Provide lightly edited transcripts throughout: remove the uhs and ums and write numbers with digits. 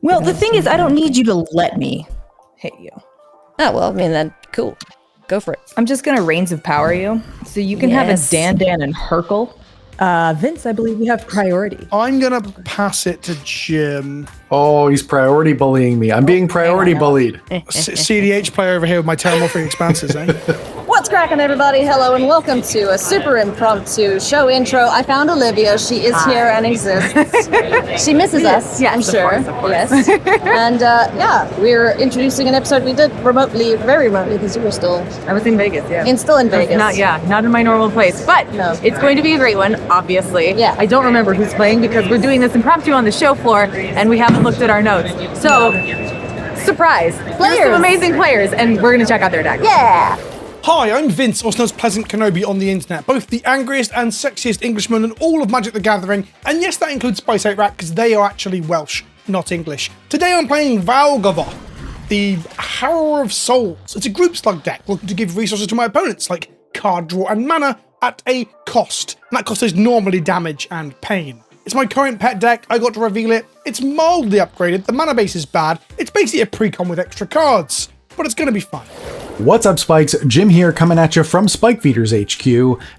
Well, the thing is, I don't need you to let me hit you. Oh, well, I mean, then, cool. Go for it. I'm just going to Reigns of Power you, so you can have a Dan and Hercule. Vince, I believe we have priority. I'm going to pass it to Jim. Oh, he's priority bullying me. I'm being priority bullied. CDH player over here with my Terramorphic Expanses, eh? What's cracking, everybody? Hello and welcome to a super impromptu show intro. I found Olivia. She is here and exists. She misses us, I'm sure. Yes. And we're introducing an episode we did remotely, very remotely, because you were still... I was in Vegas, yeah. Still in Vegas. Not in my normal place, but it's going to be a great one, obviously. Yeah. I don't remember who's playing because we're doing this impromptu on the show floor and we haven't looked at our notes. So, surprise. There's some amazing players and we're going to check out their decks. Yeah. Hi, I'm Vince, also known as Pleasant Kenobi on the internet, both the angriest and sexiest Englishman in all of Magic the Gathering, and yes, that includes Spice 8 Rat, because they are actually Welsh, not English. Today I'm playing Valgavoth, the Harrower of Souls. It's a group slug deck looking to give resources to my opponents, like card draw and mana, at a cost, and that cost is normally damage and pain. It's my current pet deck, I got to reveal it, it's mildly upgraded, the mana base is bad, it's basically a precon with extra cards, but it's going to be fun. What's up, Spikes? Jim here, coming at you from Spike Feeders HQ,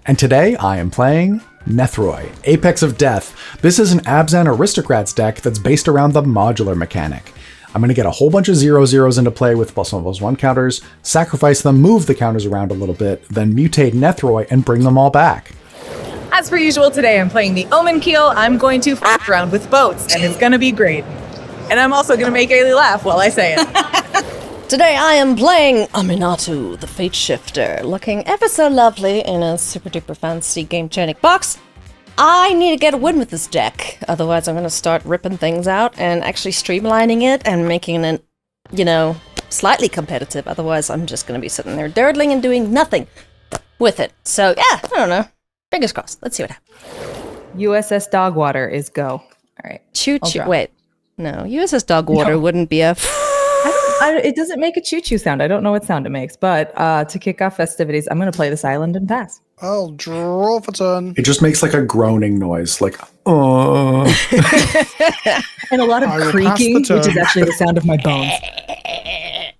and today I am playing Nethroi, Apex of Death. This is an Abzan Aristocrats deck that's based around the modular mechanic. I'm going to get a whole bunch of 0/0s into play with +1/+1 counters, sacrifice them, move the counters around a little bit, then mutate Nethroi and bring them all back. As per usual, today I'm playing the Omen Keel. I'm going to f*** around with boats, and it's going to be great. And I'm also going to make Eilidh laugh while I say it. Today I am playing Aminatu, the Fate Shifter, looking ever so lovely in a super duper fancy game chaining box. I need to get a win with this deck, otherwise I'm going to start ripping things out and actually streamlining it and making it, slightly competitive. Otherwise I'm just going to be sitting there durdling and doing nothing with it. So yeah, I don't know. Fingers crossed. Let's see what happens. USS Dogwater is go. All right. Choo-choo. Wait. No, USS Dogwater wouldn't be a... it doesn't make a choo-choo sound. I don't know what sound it makes, but to kick off festivities, I'm going to play this island and pass. I'll draw for turn. It just makes like a groaning noise, like, And a lot of creaking, which is actually the sound of my bones.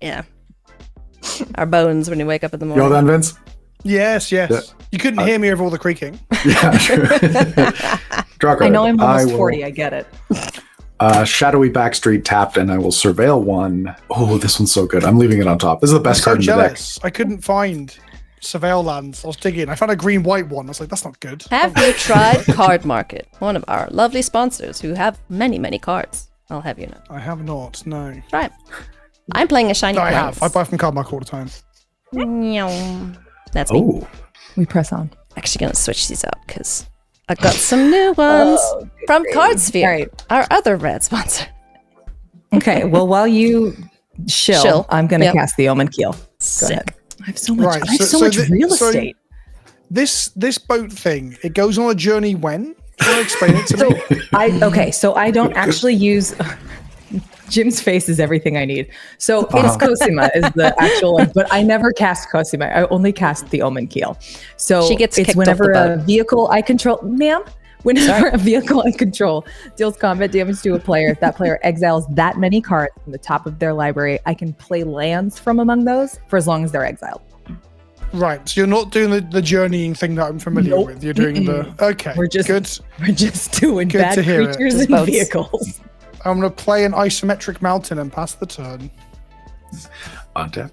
Yeah. Our bones when you wake up in the morning. You know that, Vince? Yes. Yeah. You couldn't hear me over all the creaking. Yeah, sure. Draw card. I know I'm almost 40, I get it. Shadowy Backstreet tapped, and I will surveil one. Oh, this one's so good. I'm leaving it on top. This is the best card in the deck. I couldn't find Surveil lands. I was digging. I found a green-white one. I was like, that's not good. Have you tried Card Market? One of our lovely sponsors who have many, many cards. I'll have you know. I have not, no. Try it. I'm playing a shiny I Plains. have. I buy from Card Market all the time. That's me. Oh. We press on. Actually going to switch these out because I got some new ones from Cardsphere, our other red sponsor. Okay, well, while you shill. I'm going to cast the Omen Keel. Go ahead. I have so much, real estate. This boat thing, it goes on a journey when? Can you explain it to me? So I don't actually use... Jim's face is everything I need. So it's Cosima is the actual one, but I never cast Cosima. I only cast the Omen Keel. So she gets it's whenever a vehicle I control, whenever a vehicle I control deals combat damage to a player, if that player exiles that many cards from the top of their library, I can play lands from among those for as long as they're exiled. Right, so you're not doing the journeying thing that I'm familiar with. You're doing the... Okay, We're just doing good bad to hear creatures and boats. vehicles. I'm going to play an isometric mountain and pass the turn. Untap.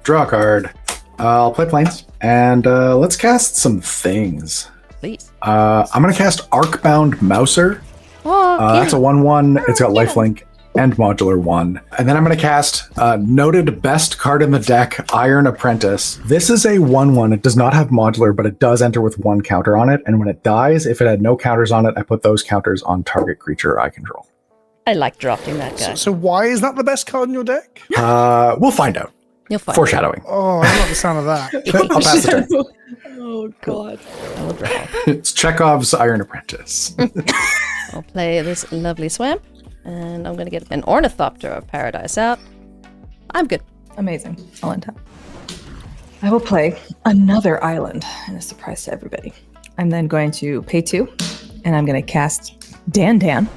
Draw a card. I'll play Plains. And let's cast some things. Please. I'm going to cast Arcbound Mouser. That's a 1/1. It's got lifelink and modular 1. And then I'm going to cast noted best card in the deck, Iron Apprentice. This is a 1/1. It does not have modular, but it does enter with 1 counter on it. And when it dies, if it had no counters on it, I put those counters on target creature I control. I like dropping that guy. So why is that the best card in your deck? We'll find out. You'll find Foreshadowing. Oh, I love the sound of that. I'll pass the turn. Oh, God. I will draw. It's Chekhov's Iron Apprentice. I'll play this lovely swamp, and I'm going to get an Ornithopter of Paradise out. I'm good. Amazing. I'll untap. I will play another island, and a surprise to everybody. I'm then going to pay 2, and I'm going to cast Dan. Damn.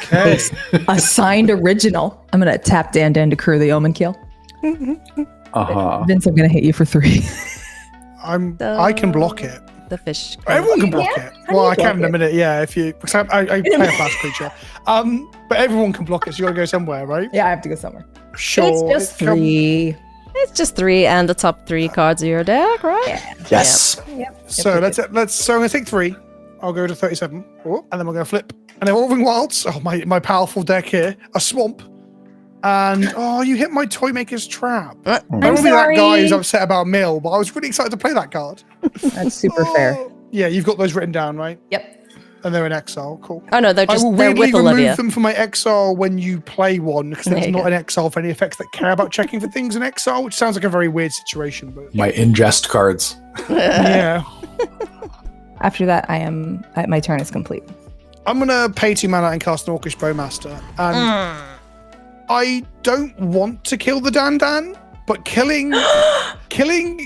Okay. Assigned original. I'm going to tap Dan to crew the Omen Kill. Uh-huh. Vince, I'm going to hit you for 3. I can block it. The fish. Everyone can block it. How do Well, you I can block in a it? minute, yeah. If you, because I play a fast creature. But everyone can block it, so you got to go somewhere, right? Yeah, I have to go somewhere. Sure. It's just 3. It's just 3 and the top 3 cards of your deck, right? Yes. So let's. So I'm gonna take 3. I'll go to 37, and then we're gonna flip. And then Evolving Wilds. Oh, my powerful deck here. A swamp. And you hit my Toymaker's Trap. I don't want to be that guy who's upset about Mill, but I was really excited to play that card. That's super fair. Yeah, you've got those written down, right? Yep. And they're in exile. Cool. Oh no, they're I just will they're weirdly with Olivia. remove them from my exile when you play one, because There there's you not go. an exile for any effects that care about checking for things in exile, which sounds like a very weird situation. But My ingest cards. yeah, After that, my turn is complete. I'm gonna pay 2 mana and cast an Orcish Bowmaster, and I don't want to kill the Dan, but killing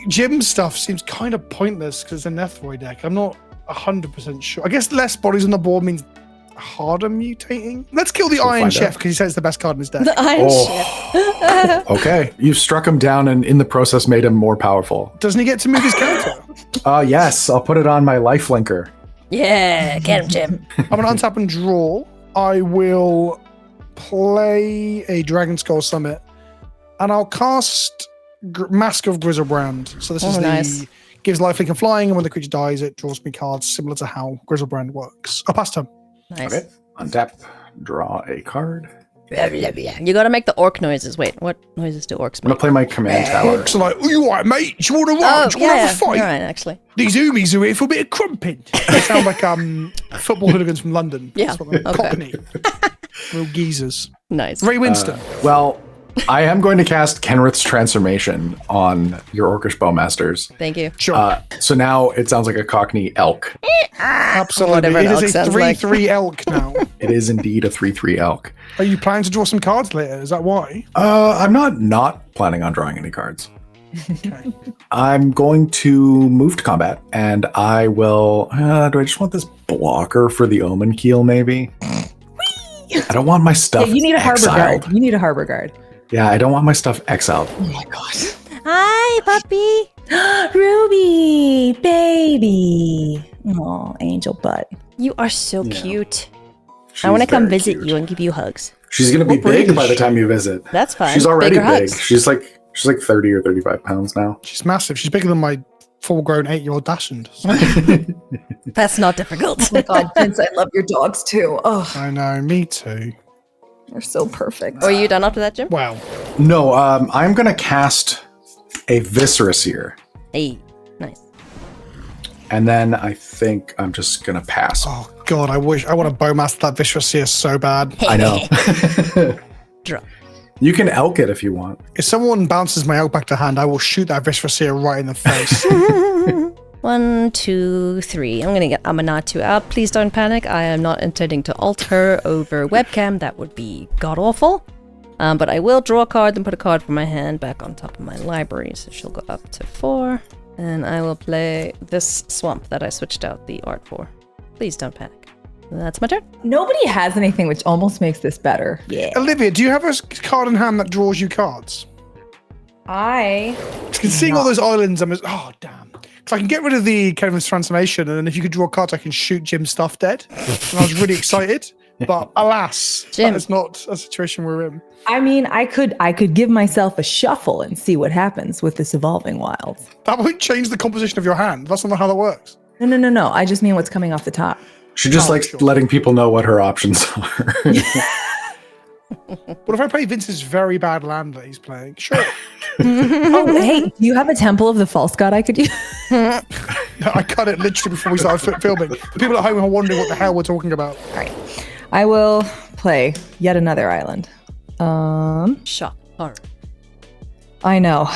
Jim stuff seems kind of pointless because it's a Nethroi deck. I'm not 100% sure. I guess less bodies on the board means harder mutating. Let's kill the Iron find Chef out. because he says it's the best card in his deck. The Iron Chef. Okay. You've struck him down and in the process made him more powerful. Doesn't he get to move his character? Yes. I'll put it on my lifelinker. Yeah, get him, Jim. I'm gonna untap and draw. I will play a Dragon Skull Summit, and I'll cast Mask of Grizzlebrand. So this is nice. gives lifelink and flying, and when the creature dies, it draws me cards similar to how Grizzlebrand works. I'll pass turn. Nice. Okay. Untap. Draw a card. You gotta make the orc noises. Wait, what noises do orcs I'm gonna make? play my command tower. Orcs are like, "Oh, you alright, mate? Do you want to Oh, run? Do you want to yeah, have a fight? you're right, actually. These Umis are here for a bit of crumping." They sound like football hooligans from London. Yeah, That's what they're- okay. Cockney. Real geezers. Nice. Ray Winston. Well, I am going to cast Kenrith's Transformation on your Orcish Bowmasters. Thank you. Sure. So now it sounds like a Cockney elk. Absolutely. whatever It an elk is a sounds like. 3/3 elk now. It is indeed a 3/3 elk. Are you planning to draw some cards later? Is that why? I'm not planning on drawing any cards. I'm going to move to combat, and I will. Do I just want this blocker for the Omen Keel? Maybe. I don't want my stuff. Yeah, you need a harbor exiled. guard. You need a harbor guard. Yeah, I don't want my stuff exiled. Oh my god. Hi, puppy. Ruby, baby. Oh, angel butt. You are so Yeah. cute. She's I want to come very visit cute. you and give you hugs. She's gonna be What breed big is by the she? time you visit. That's fine. She's already Bigger big. hugs. She's like 30 or 35 pounds now. She's massive. She's bigger than my full-grown 8-year-old Dachshund. That's not difficult. Oh my god, Vince, I love your dogs too. Oh, I know, me too. they're so perfect. Are you done after that, Jim? Wow. No, I'm gonna cast a Viscerous here, Hey, nice. and then I think I'm just gonna pass. Oh god, I want to bowmaster that Vicious Seer so bad. I know. Draw. You can elk it if you want. If someone bounces my elk back to hand, I will shoot that Vicious Seer right in the face. 1, 2, 3. I'm gonna get Amanatu out. Please don't panic. I am not intending to alt her over webcam. That would be god awful. But I will draw a card and put a card from my hand back on top of my library. So she'll go up to 4. And I will play this swamp that I switched out the art for. Please don't panic. That's my turn. Nobody has anything, which almost makes this better. Yeah. Olivia, do you have a card in hand that draws you cards? Because seeing all those islands, I'm just, oh damn. Because I can get rid of the Kevin's Transformation, and then if you could draw cards, I can shoot Jim's stuff dead. And I was really excited. But alas, Jim. that is not a situation we're in. I mean, I could give myself a shuffle and see what happens with this Evolving Wilds. That won't change the composition of your hand. That's not how that works. No. I just mean what's coming off the top. She just likes sure. letting people know what her options are. But if I play Vince's very bad land that he's playing, sure. Oh, hey, do you have a Temple of the False God I could use? I cut it literally before we started filming. The people at home are wondering what the hell we're talking about. All right. I will play yet another island. Shock. Horror. I know.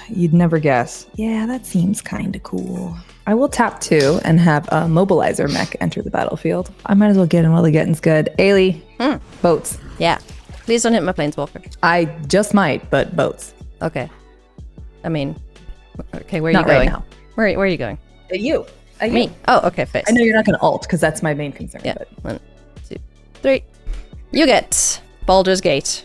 You'd never guess. Yeah, that seems kind of cool. I will tap 2 and have a mobilizer mech enter the battlefield. I might as well get in while the getting's good. Eilidh, boats. Yeah. Please don't hit my planeswalker. I just might, but boats. Okay. I mean, okay, where are Not you going? right now. Where are you going? You. Me. Oh, okay, face. I know you're not going to ult because that's my main concern. Yeah. But 1, 2, 3. You get Baldur's Gate,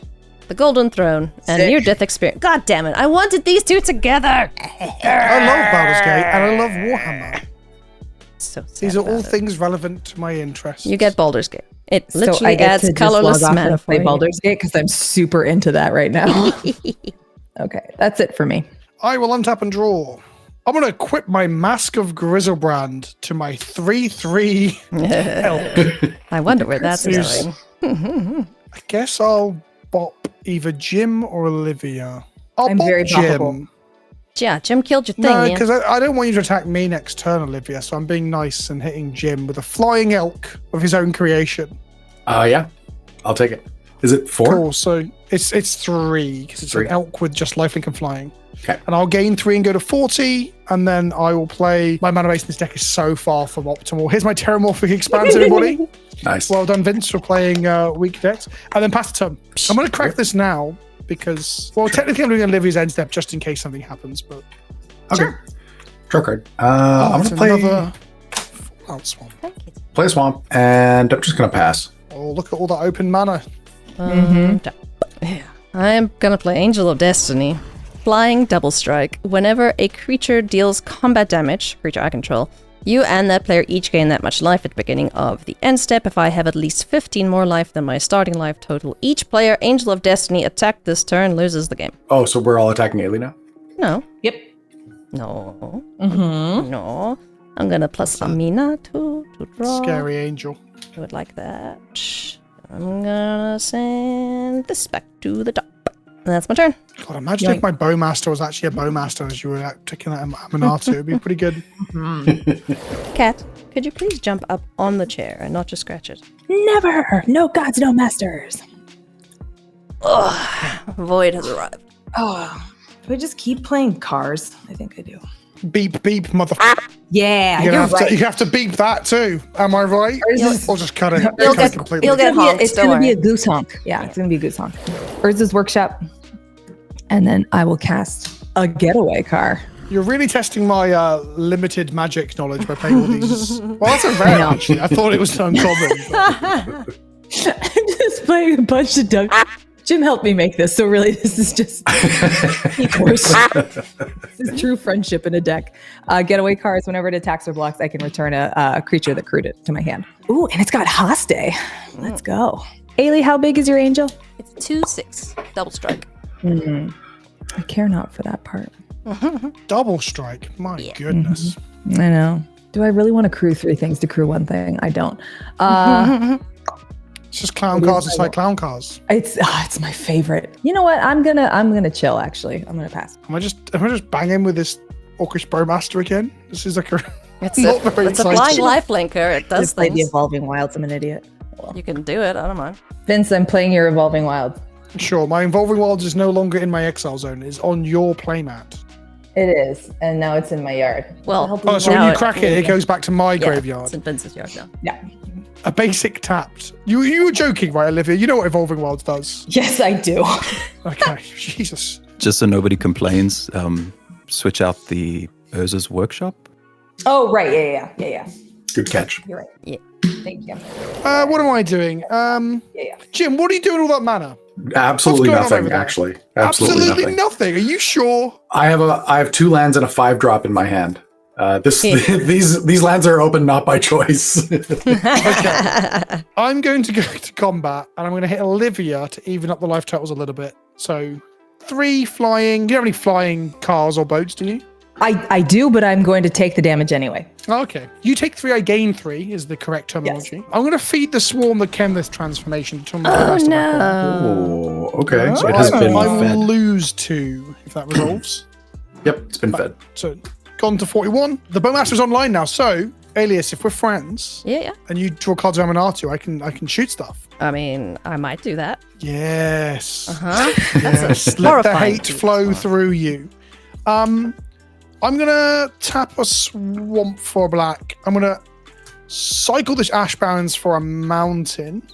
the Golden Throne, and near-death experience. God damn it! I wanted these two together. I love Baldur's Gate and I love Warhammer. So sad These are all about it. things relevant to my interests. You get Baldur's Gate. It So literally I get adds to just colorless log off mana and for play you. Baldur's Gate because I'm super into that right now. Okay, that's it for me. I will untap and draw. I'm going to equip my Mask of Grizzlebrand to my 3/3 elk. I wonder where that's Who's- going. I guess I'll bop either Jim or Olivia. I'll I'm bop very Jim. boppable. Yeah, Jim killed your thing. No, yeah. because I don't want you to attack me next turn, Olivia, so I'm being nice and hitting Jim with a flying elk of his own creation. Yeah. I'll take it. Is it 4? Cool, so it's 3, because it's 3. an elk with just lifelink and flying. Okay. And I'll gain 3 and go to 40, and then I will play... My mana base in this deck is so far from optimal. Here's my Terramorphic Expanse, everybody. Nice. Well done, Vince, for playing weak decks. And then pass the turn. I'm going to crack this now, because... Well, technically I'm doing Olivia's end step, just in case something happens, but... Okay. Draw card. I'm it's gonna play another... Oh, swamp. play a swamp, and I'm just gonna pass. Oh, look at all that open mana. Yeah. I'm gonna play Angel of Destiny. Flying double strike. Whenever a creature deals combat damage, creature I control, you and that player each gain that much life at the beginning of the end step. If I have at least 15 more life than my starting life total, each player Angel of Destiny attacked this turn loses the game. Oh, so we're all attacking Eilidh now? No. Yep. No. No. I'm gonna plus Amina to draw. Scary angel. Do it like that. I'm gonna send this back to the top. And that's my turn. God, imagine if my Bowmaster was actually a Bowmaster as you were taking that Aminato. It'd be pretty good. Cat, could you please jump up on the chair and not just scratch it? Never. No gods, no masters. Void has arrived. Oh, do I just keep playing cars? I think I do. Beep, beep, motherfucker. Yeah, You're you're gonna have right. to, you have to beep that too. Am I right? Or is this- Or just cut it. You'll Cut it get- completely. you'll get honks, It's don't gonna be worry. a goose honk. Yeah, it's gonna be a goose honk. Urza's Workshop, and then I will cast a getaway car. You're really testing my limited magic knowledge by playing all these. Well, that's a rare, actually. I thought it was uncommon. but- I'm just playing a bunch of duck. Jim helped me make this, so really, this is just course. This is true friendship in a deck. Getaway cards. Whenever it attacks or blocks, I can return a creature that crewed it to my hand. Ooh, and it's got Hoste. Let's go. Eilidh, how big is your angel? It's 2/6. Double strike. I care not for that part. Double strike. My goodness. I know. Do I really want to crew 3 things to crew 1 thing? I don't. It's just clown cars. It's like clown cars. It's my favorite. You know what? I'm gonna chill. Actually, I'm gonna pass. Am I just banging with this Orcish Bowmaster again? This is like a. It's Not a, very it's a flying exciting. lifelinker. It does Just play the things. Evolving Wilds. I'm an idiot. You can do it. I don't mind. Vince, I'm playing your Evolving Wilds. Sure, my Evolving Wilds is no longer in my exile zone. It's on your playmat. It is, and now it's in my yard. Well, Oh, so Now when you it- crack it, it goes back to my yeah, graveyard. It's in Vince's yard now. Yeah. A basic tapped. You were joking, right, Olivia? You know what Evolving Wilds does. Yes, I do. Okay, Jesus. Just so nobody complains, switch out the Urza's Workshop. Oh, right. Yeah. Good catch. You're right. Yeah. Thank you. What am I doing? Yeah. Jim, what are you doing with all that mana? Absolutely What's going on nothing, over there? actually. Absolutely nothing. Are you sure? I have 2 lands and a 5-drop in my hand. These lands are open not by choice. Okay. I'm going to go to combat and I'm going to hit Olivia to even up the life totals a little bit. So 3 flying. Do you have any flying cars or boats, do you? I do, but I'm going to take the damage anyway. Okay. You take 3, I gain 3 is the correct terminology. I'm going to feed the swarm the Chemist transformation to my Oh rest of my no. Oh, okay. So It has been I will fed. lose 2 if that resolves. Yep, it's been fed. So gone to 41. The Bowmaster's online now. So, Alias, if we're friends Yeah. and you draw cards of Aminato, I can shoot stuff. I mean, I might do that. Yes. Huh? Yes. Let the horrifying hate feat. flow through you. I'm gonna tap a swamp for a black. I'm gonna cycle this Ash Barrens for a mountain,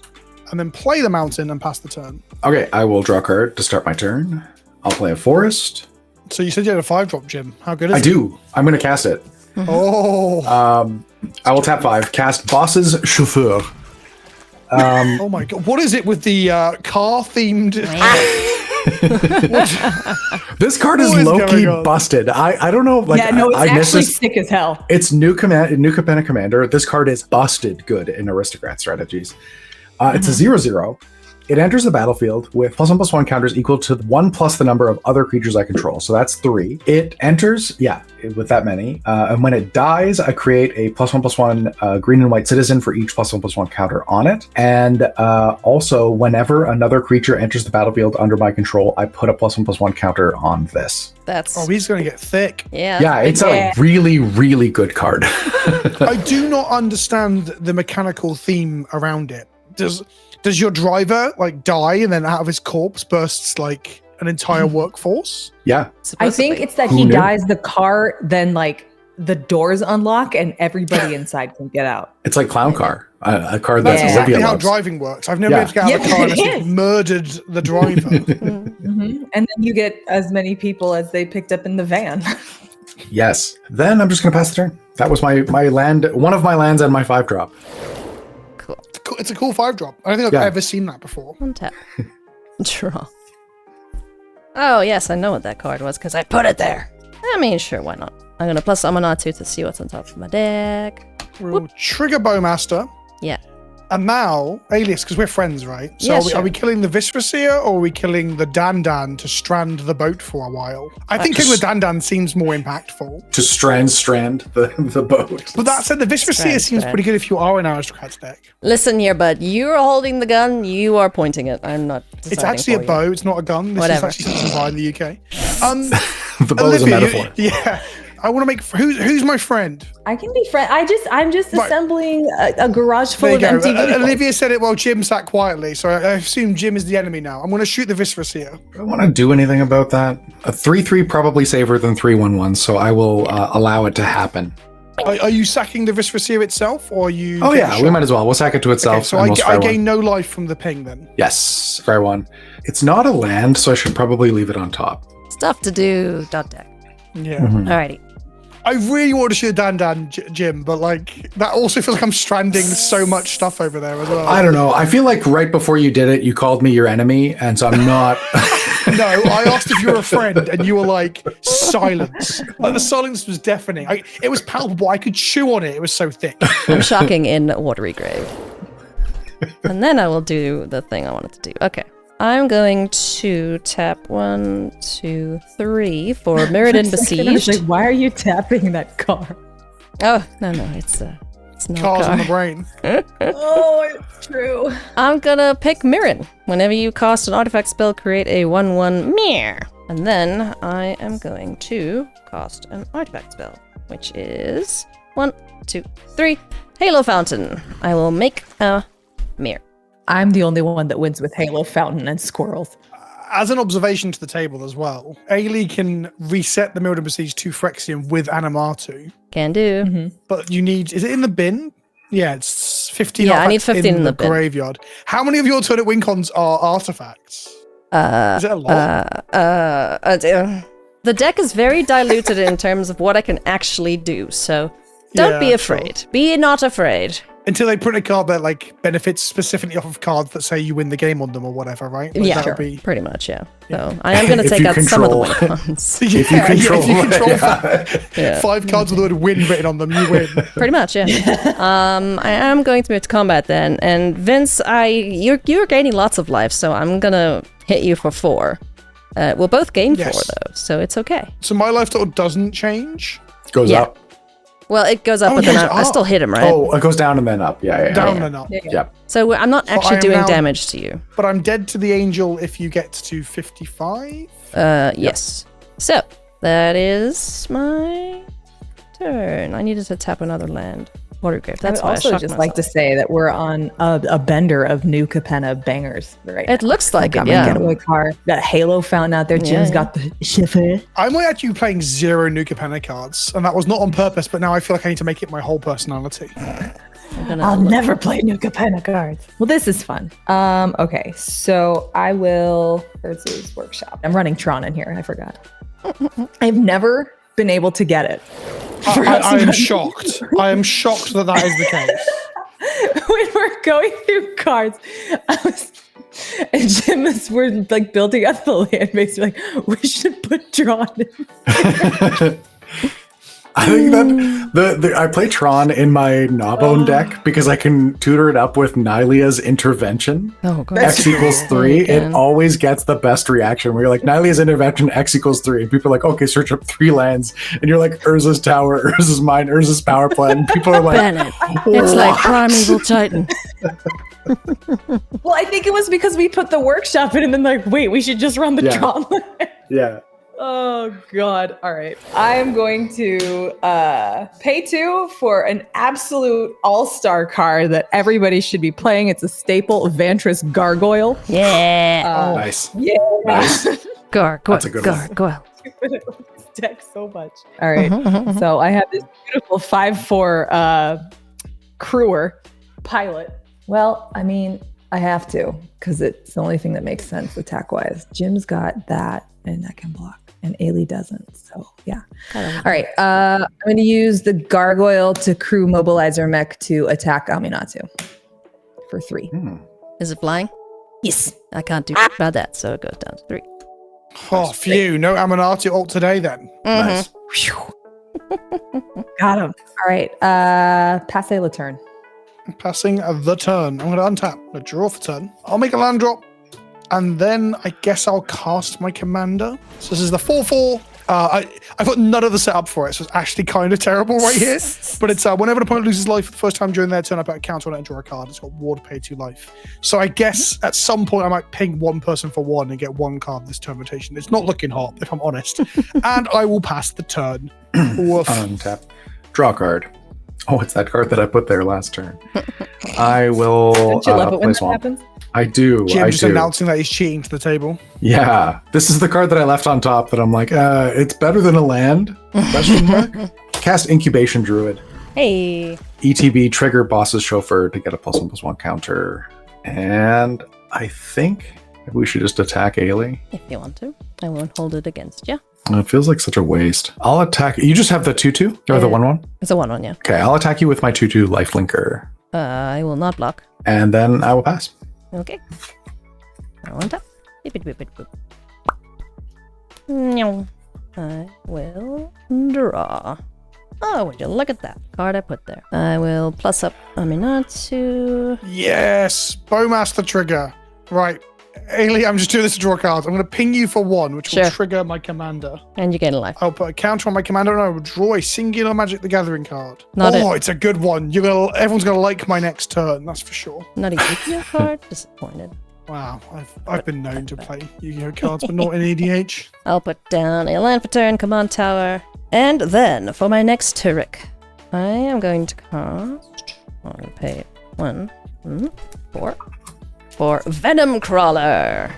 and then play the mountain and pass the turn. Okay, I will draw a card to start my turn. I'll play a forest. So you said you had a 5-drop, Jim. How good is I it? do. I'm going to cast it. Oh, I will tap 5. Cast Boss's Chauffeur. Oh my god, what is it with the car-themed? This card is What is low-key going on? busted. I don't know. Like, yeah, no, it's I missed actually this. sick as hell. It's New Capenna Commander. This card is busted good in aristocrat strategies. It's a 0/0. It enters the battlefield with +1/+1 counters equal to 1 plus the number of other creatures I control. So that's 3. It enters, with that many. And when it dies, I create a +1/+1 green and white citizen for each +1/+1 counter on it. And also, whenever another creature enters the battlefield under my control, I put a +1/+1 counter on this. That's Oh, he's going to get thick. Yeah, it's a really, really good card. I do not understand the mechanical theme around it. Does your driver like die and then out of his corpse bursts like an entire workforce? Yeah. I think it's that Who he knew? dies the car, then like the doors unlock and everybody inside can get out. It's like Clown Car, a card that's That's exactly Olivia how loves. driving works. I've never been able to get out of the Yeah, car it unless you've is. murdered the driver. And then you get as many people as they picked up in the van. Yes. Then I'm just going to pass the turn. That was my land, one of my lands and my 5-drop. cool. It's a cool 5-drop. I don't think I've Yeah. ever seen that before. Untap. Draw. Oh, yes, I know what that card was because I put it there. I mean, sure, why not? I'm going to plus Amanatu to see what's on top of my deck. We'll trigger Bowmaster. Yeah. And now, Eilidh, because we're friends, right? So Yeah, are sure. we killing the Visraseer or are we killing the Dandan to strand the boat for a while? I think killing the Dandan seems more impactful. To strand the boat. But that said, the Visraseer seems Strand. pretty good if you are an Aristocrat's deck. Listen here, bud. You're holding the gun. You are pointing it. I'm not. It's deciding actually a for you. bow, it's not a gun. This Whatever. is actually something by in the UK. The bow is a Olivia, metaphor. Yeah. I want to make... Who's my friend? I can be friend. I'm just Right. assembling a garage full There of you empty go. vehicles. Olivia said it while Jim sat quietly, so I assume Jim is the enemy now. I'm going to shoot the Visraseer. I don't want to do anything about that. A 3/3 probably safer than 3/1/1, so I will allow it to happen. Are you sacking the Visraseer itself, or are you... Oh getting yeah, shot? we might as well. We'll sack it to itself. Okay, so and we'll I scry one. gain no life from the ping then. Yes, scry one. It's not a land, so I should probably leave it on top. Stuff to do. Dot deck. Yeah. Alrighty. I really want to shoot Dandan, Jim, but like that also feels like I'm stranding so much stuff over there as well. I don't know. I feel like right before you did it, you called me your enemy, and so I'm not. No, I asked if you were a friend, and you were like, silence. Like the silence was deafening. It was palpable. I could chew on it. It was so thick. I'm shocking in Watery Grave. And then I will do the thing I wanted to do. Okay. I'm going to tap 1, 2, 3 for Mirrodin I was like, Besieged. why are you tapping that car? Oh, no, it's not Cars a on car. the brain. Oh, it's true. I'm gonna pick Mirrodin. Whenever you cast an artifact spell, create a 1/1 mirror. And then I am going to cast an artifact spell, which is 1, 2, 3. Halo Fountain. I will make a mirror. I'm the only one that wins with Halo Fountain and squirrels. As an observation to the table as well, Eilidh can reset the Mirrodin Besiege to Phyrexian with Animatu, Can do. but you need... Is it in the bin? Yeah, it's 15 Yeah, I need artifacts 15 in the bin. graveyard. How many of your turnip win cons are artifacts? Is it a lot? The deck is very diluted in terms of what I can actually do, so don't be Yeah, afraid. Be not afraid. Until they print a card that like benefits specifically off of cards that say you win the game on them or whatever, right? Like, Yeah, that'll be... pretty much, yeah. So I am going to If take you out some of the control- win cons. Yeah, If you control, if you control Yeah. 5 cards with the word win written on them, you win. Pretty much, yeah. I am going to move to combat then, and Vince, you're gaining lots of life, so I'm gonna hit you for 4. We'll both gain 4 Yes. though, so it's okay. So my life total doesn't change. Goes Yeah. up. Well, it goes up, Oh, but it then goes I still up. hit him, right? Oh, it goes down and then up. Yeah. Down and up. Yep. So I'm not actually I am doing now- damage to you. But I'm dead to the angel if you get to 55. Yes. So that is my turn. I needed to tap another land. Watergrave. That's I why would also I shocked just like to myself. say that we're on a bender of New Capenna bangers right It now. looks like Got it, my yeah. getaway car. Got a Halo Fountain out there. Jim's yeah. got the Schiffer. I'm actually playing 0 New Capenna cards, and that was not on purpose, but now I feel like I need to make it my whole personality. I'm gonna I'll look- never play New Capenna cards. Well, this is fun. Okay, so I will. Urza's Workshop. I'm running Tron in here. I forgot. I've never been able to get it. I am shocked. I am shocked that is the case. when we're going through cards, and Jim we're like building up the land base. Like, we should put Tron in. I think that I play Tron in my Gnawbone deck because I can tutor it up with Nylia's Intervention. Oh, God. X equals 3. It always gets the best reaction where you're like, Nylia's Intervention, X equals 3. And people are like, okay, search up 3 lands. And you're like, Urza's Tower, Urza's Mine, Urza's Power Plant. And people are like, Bennett. It's like Primeval Titan. Well, I think it was because we put the workshop in and then like, wait, we should just run the Tron land. yeah. Oh God. All right. I am going to pay 2 for an absolute all-star card that everybody should be playing. It's a staple, Vantress Gargoyle. Yeah. Nice. Yeah. Nice. Gargoyle. That's a good one. Gargoyle. Deck so much. All right. So I have this beautiful 5/4 crewer pilot. Well, I mean, I have to because it's the only thing that makes sense attack-wise. Jim's got that, and that can block. And Eilidh doesn't, so yeah. All right, I'm going to use the Gargoyle to crew Mobilizer Mech to attack Aminatu for 3. Is it flying? Yes. I can't do about that, so it goes down to 3. Oh, phew. No Aminatu ult today then. Nice. Got him. All right, passe le turn. Passing the turn. I'm going to untap. I'm going to draw for turn. I'll make a land drop. And then I guess I'll cast my commander. So this is the 4/4. I've got none of the setup for it, so it's actually kind of terrible right here. But it's whenever an opponent loses life for the first time during their turn, I put a counter on it and draw a card. It's got ward, pay 2 life. So I guess at some point I might ping one person for 1 and get 1 card this turn rotation. It's not looking hot, if I'm honest. And I will pass the turn. Untap. Draw a card. Oh, it's that card that I put there last turn. I will Don't you love it when play that swamp. happens? I do. Jim I just do. announcing that he's cheating to the table. Yeah, this is the card that I left on top that I'm like, it's better than a land? Question mark? Cast Incubation Druid. Hey. ETB, trigger boss's chauffeur to get a +1/+1 counter. And I think we should just attack Eilidh. If you want to. I won't hold it against you. It feels like such a waste. I'll attack. You just have the 2/2? Or the 1/1? It's a 1/1, yeah. Okay, I'll attack you with my 2/2 lifelinker. I will not block. And then I will pass. Okay. I want that. Beep, beep, beep, beep, beep. Meow. I will draw. Oh, would you look at that card I put there? I will plus up Aminatu. Yes! Bowmaster trigger. Right. Eilidh, I'm just doing this to draw cards. I'm going to ping you for 1, which will trigger my commander. And you gain a life. I'll put a counter on my commander and I will draw a singular Magic the Gathering card. Not it's a good one. Everyone's going to like my next turn, that's for sure. Not a Yu-Gi-Oh card? Disappointed. Wow, I've been known to play Yu-Gi-Oh cards, but not in EDH. I'll put down a land for turn, command tower. And then, for my next Turek, I am going to cast... I'm going to pay 1, 4... for Venom Crawler.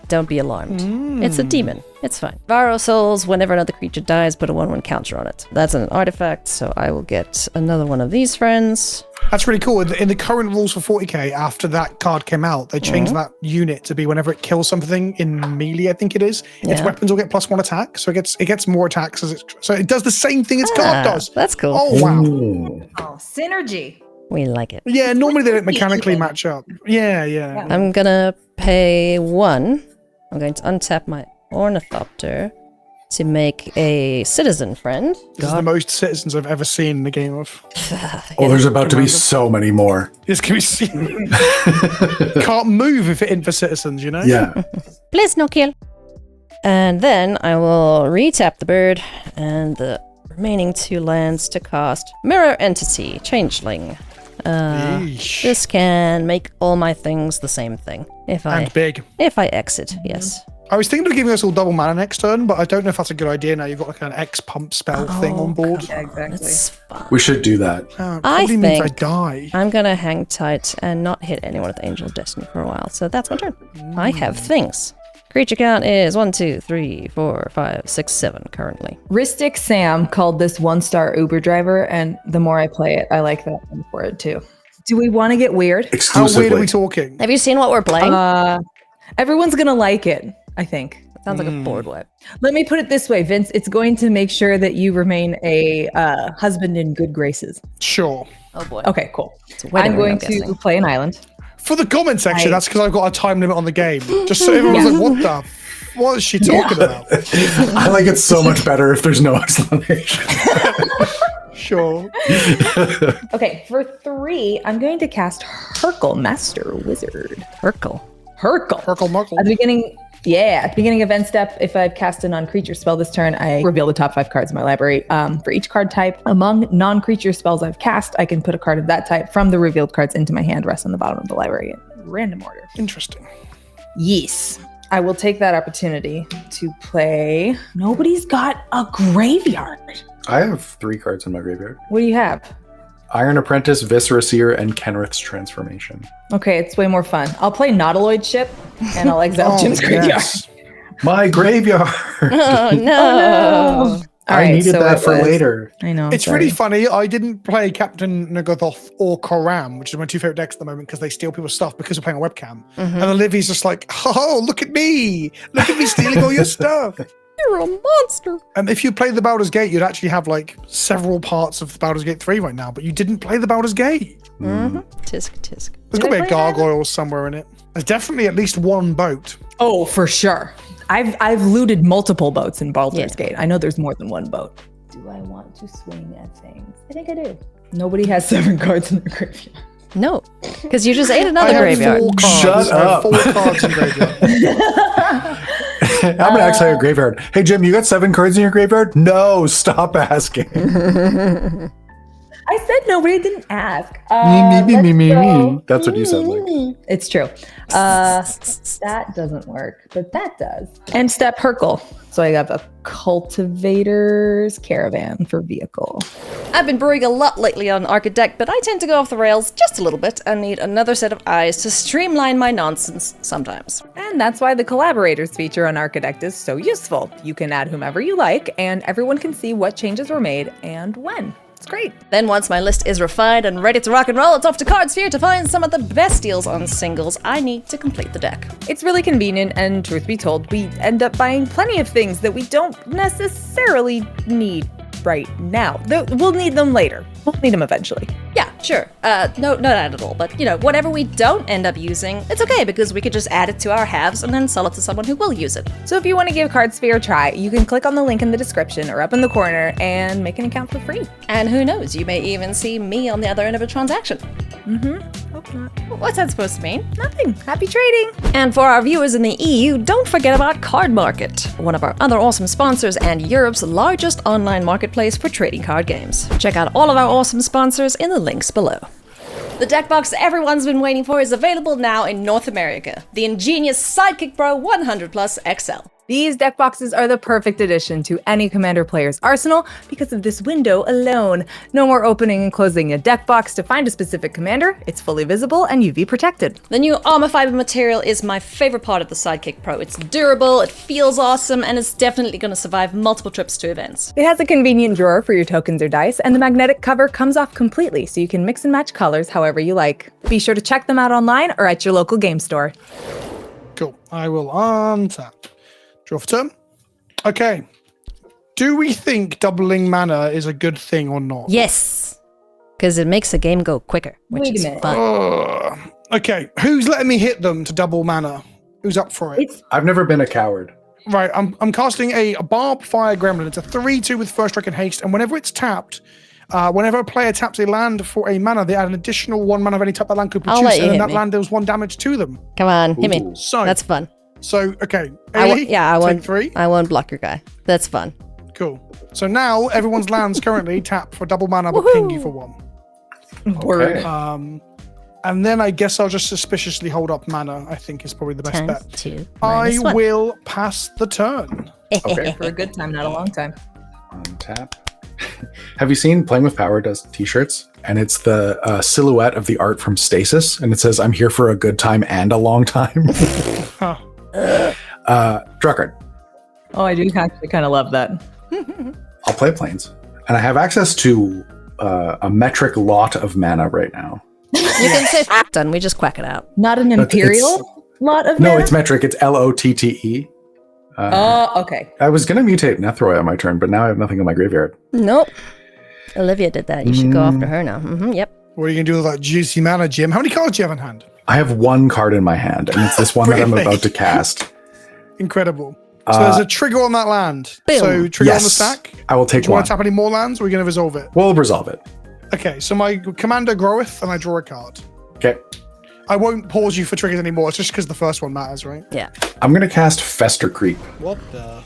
Don't be alarmed. It's a demon. It's fine. Borrow souls. Whenever another creature dies, put a 1/1 counter on it. That's an artifact, so I will get another one of these friends. That's really cool. In the current rules for 40k, after that card came out, they changed that unit to be whenever it kills something in melee, I think it is, its weapons will get +1 attack. So it gets more attacks. So it does the same thing its card does. That's cool. Oh, wow. Oh, synergy. We like it. Yeah, normally they don't mechanically match up. Yeah. I'm gonna pay 1. I'm going to untap my Ornithopter to make a citizen friend. This is the most citizens I've ever seen in the game of. Oh, there's about to be so many more. This can be seen. Can't move if it ain't for citizens, you know? Yeah. Please no kill. And then I will retap the bird and the remaining 2 lands to cast Mirror Entity, Changeling. This can make all my things the same thing. And big. If I exit, yes. I was thinking of giving us all double mana next turn, but I don't know if that's a good idea now. You've got like an X pump spell thing on board. Yeah, exactly. It's fun. We should do that. It I probably means I think die. I'm gonna hang tight and not hit anyone with Angel of Destiny for a while. So that's my turn. I have things. Creature count is 1, 2, 3, 4, 5, 6, 7 currently. Ristic Sam called this 1-star Uber driver, and the more I play it, I like that one for it too. Do we want to get weird? How Exclusively. weird are we talking? Have you seen what we're playing? Everyone's gonna like it, I think. Sounds like a board wipe. Let me put it this way, Vince. It's going to make sure that you remain a husband in good graces. Sure. Oh boy. Okay, cool. It's a wedding I'm ring, going to guessing. play an island. For the comment section, I- that's because I've got a time limit on the game. Just so everyone's like, what is she talking about? I like it so much better if there's no explanation. Sure. Okay, for 3, I'm going to cast Herkle, Master Wizard. Urkel. Herkle. Herkle Muckle. At the beginning of end step, if I've cast a non-creature spell this turn, I reveal the top 5 cards in my library. For each card type, among non-creature spells I've cast, I can put a card of that type from the revealed cards into my hand, rest on the bottom of the library in random order. Interesting. Yes. I will take that opportunity to play. Nobody's got a graveyard. I have 3 cards in my graveyard. What do you have? Iron Apprentice, Viscera Seer, and Kenrith's Transformation. Okay, it's way more fun. I'll play Nautiloid Ship, and I'll exile Jim's graveyard. yes. My graveyard! Oh no. I needed that for later. I know. It's really funny. I didn't play Captain Nagadoth or Koram, which is my 2 favorite decks at the moment because they steal people's stuff because we're playing a webcam. And Olivia's just like, oh, look at me. Look at me stealing all your stuff. You're a monster. And if you played the Baldur's Gate, you'd actually have like several parts of Baldur's Gate 3 right now, but you didn't play the Baldur's Gate. Tisk tisk. There's got to be a gargoyle somewhere in it. There's definitely at least one boat. Oh, for sure. I've looted multiple boats in Baldur's Gate. I know there's more than one boat. Do I want to swing at things? I think I do. Nobody has 7 cards in their graveyard. No, because you just ate I another have graveyard. 4 cards. Shut I have up. 4 cards in graveyard. I'm gonna exile your graveyard. Hey Jim, you got 7 cards in your graveyard? No, stop asking. I said nobody didn't ask. Me. That's what you sound like. It's true. That doesn't work, but that does. End step Herkle. So I have a Cultivator's Caravan for vehicle. I've been brewing a lot lately on Architect, but I tend to go off the rails just a little bit and need another set of eyes to streamline my nonsense sometimes. And that's why the collaborators feature on Architect is so useful. You can add whomever you like, and everyone can see what changes were made and when. It's great. Then once my list is refined and ready to rock and roll, it's off to Cardsphere to find some of the best deals on singles I need to complete the deck. It's really convenient, and truth be told, we end up buying plenty of things that we don't necessarily need right now. We'll need them later. We'll need them eventually. Yeah, sure. No, not at all. But, whatever we don't end up using, it's okay because we could just add it to our halves and then sell it to someone who will use it. So if you want to give Cardsphere a try, you can click on the link in the description or up in the corner and make an account for free. And who knows, you may even see me on the other end of a transaction. Hope not. What's that supposed to mean? Nothing. Happy trading. And for our viewers in the EU, don't forget about Card Market, one of our other awesome sponsors and Europe's largest online marketplace for trading card games. Check out all of our awesome sponsors in the links below. The deck box everyone's been waiting for is available now in North America. The ingenious Sidekick Pro 100 Plus XL. These deck boxes are the perfect addition to any Commander player's arsenal because of this window alone. No more opening and closing a deck box to find a specific commander. It's fully visible and UV protected. The new armor fiber material is my favorite part of the Sidekick Pro. It's durable, it feels awesome, and it's definitely going to survive multiple trips to events. It has a convenient drawer for your tokens or dice, and the magnetic cover comes off completely so you can mix and match colors however you like. Be sure to check them out online or at your local game store. Cool. I will untap. Draw for turn. Okay. Do we think doubling mana is a good thing or not? Yes, because it makes the game go quicker, which Wait a is minute. fun. Okay. Who's letting me hit them to double mana? Who's up for it? I've never been a coward. Right. I'm casting a Barb Fire Gremlin. It's a 3/2 with first strike and haste, and whenever it's tapped, whenever a player taps a land for a mana, they add an additional 1 mana of any type that land could I'll produce, let you and then hit that me. land deals 1 damage to them. Come on, hit me. Ooh. So That's fun. So okay. I Eilidh, won't. take 3. I won't block your guy. That's fun. Cool. So now everyone's lands currently tap for double mana, but ping you for 1. Okay. And then I guess I'll just suspiciously hold up mana. I think is probably the best bet. Times 2 I minus 1. will pass the turn. Okay. For a good time, not a long time. Untap. Have you seen Playing with Power does t-shirts? And it's the silhouette of the art from Stasis. And it says, I'm here for a good time and a long time. Huh. Draw card. Oh, I do actually kind of love that. I'll play Plains. And I have access to a metric lot of mana right now. You can say done. We just quack it out. Not an But imperial lot of No, mana? it's metric. It's LOTTE. Oh, okay. I was going to mutate Nethroi on my turn, but now I have nothing in my graveyard. Nope. Olivia did that. You should go after her now. Yep. What are you going to do with that juicy mana, Jim? How many cards do you have in hand? I have one card in my hand, and it's this one that I'm Really? about to cast. Incredible. So there's a trigger on that land. Boom. So trigger on the Yes, stack. I will take Do you one. want to tap any more lands, or are we going to resolve it? We'll resolve it. Okay, so my commander groweth, and I draw a card. Okay. I won't pause you for triggers anymore. It's just because the first one matters, right? Yeah. I'm going to cast Fester Creep. What the?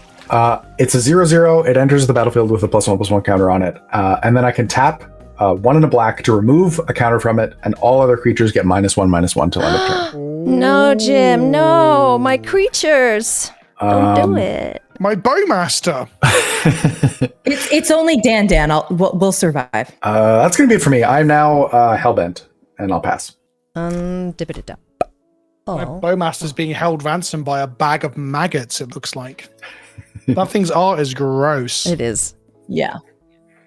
It's a 0/0. It enters the battlefield with a +1/+1 counter on it. And then I can tap 1 and a black to remove a counter from it, and all other creatures get -1/-1 till end of turn. No, Jim, no. My creatures. Don't do it. My Bowmaster. It's only Dan. We'll survive. That's going to be it for me. I'm now Hellbent, and I'll pass. Dip-a-dip-dap. My Oh. Bowmaster's being held ransom by a bag of maggots, it looks like. That thing's art is gross. It is. Yeah.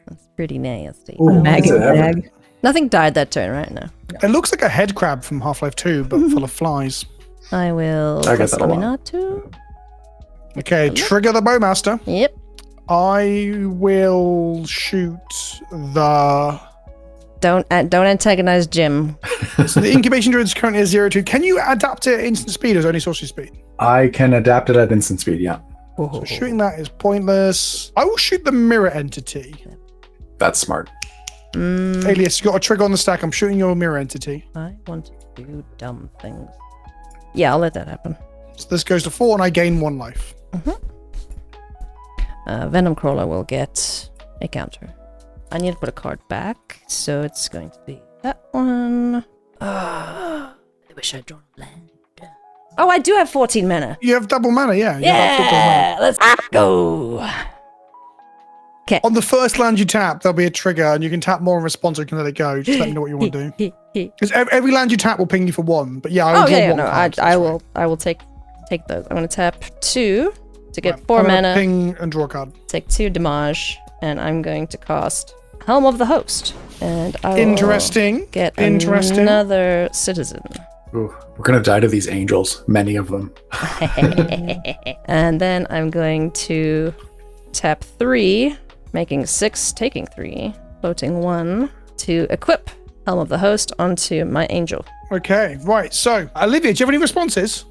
That's pretty nasty. Ooh, Maggot is it ever? bag. Nothing died that turn, right? No. It looks like a head crab from Half-Life 2, but full of flies. I will. I get that a lot. Aminatu. Okay, trigger the Bowmaster. Yep. I will shoot the... Don't antagonize Jim. So the Incubation Druid is currently a 0/2. Can you adapt it at instant speed or is it only sorcery speed? I can adapt it at instant speed, yeah. So shooting that is pointless. I will shoot the Mirror Entity. That's smart. Alias, you got a trigger on the stack. I'm shooting your Mirror Entity. I want to do dumb things. Yeah, I'll let that happen. So this goes to 4 and I gain 1 life. Venom Crawler will get a counter. I need to put a card back, so it's going to be that one. I wish I'd drawn land. Oh, I do have 14 mana. You have double mana, yeah. You have double mana. Yeah, let's go. On the first land you tap, there'll be a trigger and you can tap more in response or you can let it go. Just let me know what you want to do. Because every land you tap will ping you for 1. But yeah, I will Oh draw yeah, 1 no, card, I will take those. I'm gonna tap 2 to get Right, 4 I'm gonna mana. Ping and draw a card. Take 2 damage, and I'm going to cast Helm of the Host, and I will Interesting. get Interesting. another citizen. Ooh, we're going to die to these angels, many of them. And then I'm going to tap 3, making 6, taking 3, floating 1 to equip Helm of the Host onto my angel. Okay, right. So, Olivia, do you have any responses?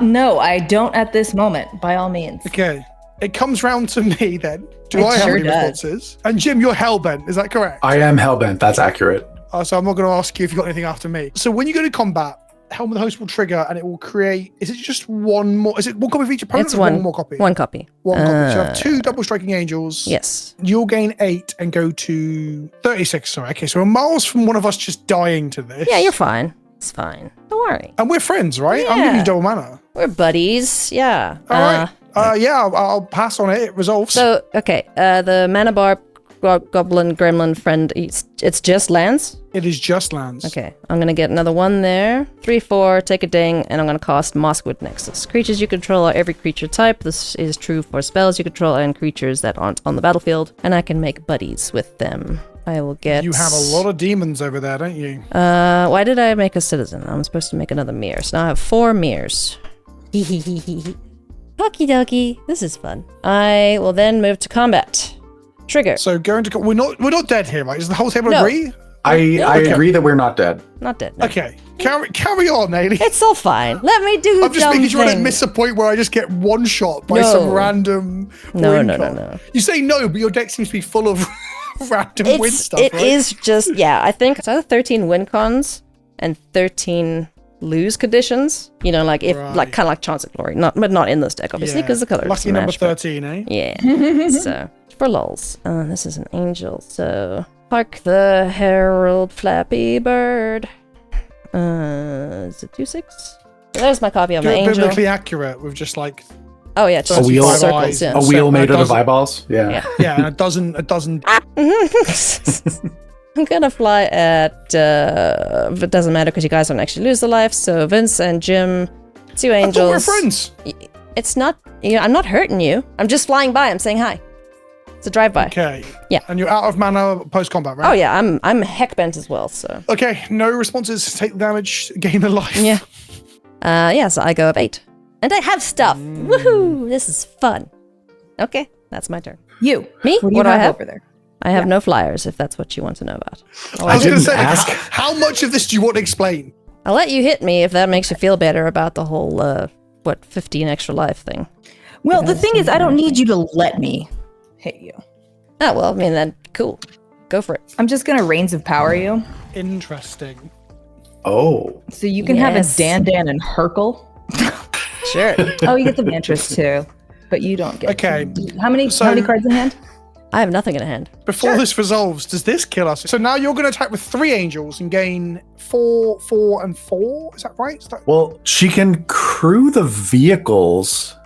No, I don't at this moment, by all means. Okay. It comes round to me then. Do It I have sure any does. responses? And Jim, you're hellbent. Is that correct? I am Hellbent, that's accurate. So I'm not going to ask you if you've got anything after me. So when you go to combat, Helm of the Host will trigger and it will create... Is it just one more... Is it one copy for each opponent It's or one one more copy? One copy. One copy. So you have 2 double striking angels. Yes. You'll gain 8 and go to 36. Sorry. Okay, so we're miles from one of us just dying to this. Yeah, you're fine. It's fine. Don't worry. And we're friends, right? I'm giving Yeah. you double mana. We're buddies. Yeah. All right. Yeah, I'll pass on it. It resolves. So, okay. The mana bar goblin gremlin friend, it's just lands? It is just lands. Okay. I'm going to get another 1 there. 3, 4, take a ding, and I'm going to cast Moskwood Nexus. Creatures you control are every creature type. This is true for spells you control and creatures that aren't on the battlefield. And I can make buddies with them. I will get... You have a lot of demons over there, don't you? Why did I make a citizen? I'm supposed to make another mirror. So now I have 4 mirrors. Okie dokie. This is fun. I will then move to combat. Trigger. So going to... We're not dead here, right? Does the whole table No. agree? I Okay. agree that we're not dead. Not dead. No. Okay. Carry on, Ailey. It's all fine. Let me do I'm just dumb making sure I don't things. miss a point where I just get one shot by No. some random No, win no, no, con. no. You say no, but your deck seems to be full of random win stuff, It right? is just, yeah, I think it's either 13 win cons and 13 lose conditions. You know, like if, Right. like kind of like Chance of Glory. But not in this deck, obviously, because the colors Lucky number match, but- 13, eh? Yeah. So, for lols. This is an angel, so... Hark the herald flappy bird. Is it 2/6? There's my copy of Do my it angel. biblically accurate with just like... Oh yeah, just A wheel- circles, yeah. A wheel made out of dozen- eyeballs? Yeah. Yeah. Yeah, and a dozen... I'm gonna fly at, it doesn't matter because you guys don't actually lose the life, so Vince and Jim, 2 I angels. thought we were friends. It's not, I'm not hurting you. I'm just flying by, I'm saying hi. It's a drive-by. Okay. Yeah. And you're out of mana post-combat, right? Oh yeah, I'm heck bent as well, so. Okay, no responses. Take the damage, gain the life. Yeah. Yeah, so I go up 8. And I have stuff. Woohoo! This is fun. Okay, that's my turn. You. Me? What do you What do I have have? over there? I have no flyers, if that's what you want to know about. I was going to didn't say, like, ask. how much of this do you want to explain? I'll let you hit me if that makes you feel better about the whole, 15 extra life thing. Well, the thing is, I don't need you to let me hit you. Oh, well, I mean, then, cool. Go for it. I'm just going to Reigns of Power you. Interesting. Oh. So you can have a Dan and Hercule. Sure. Oh, you get the Mantress too. But you don't get Okay. How many cards in hand? I have nothing in hand. Before this resolves, does this kill us? So now you're going to attack with 3 angels and gain 4, 4, and 4. Is that right? Well, she can crew the vehicles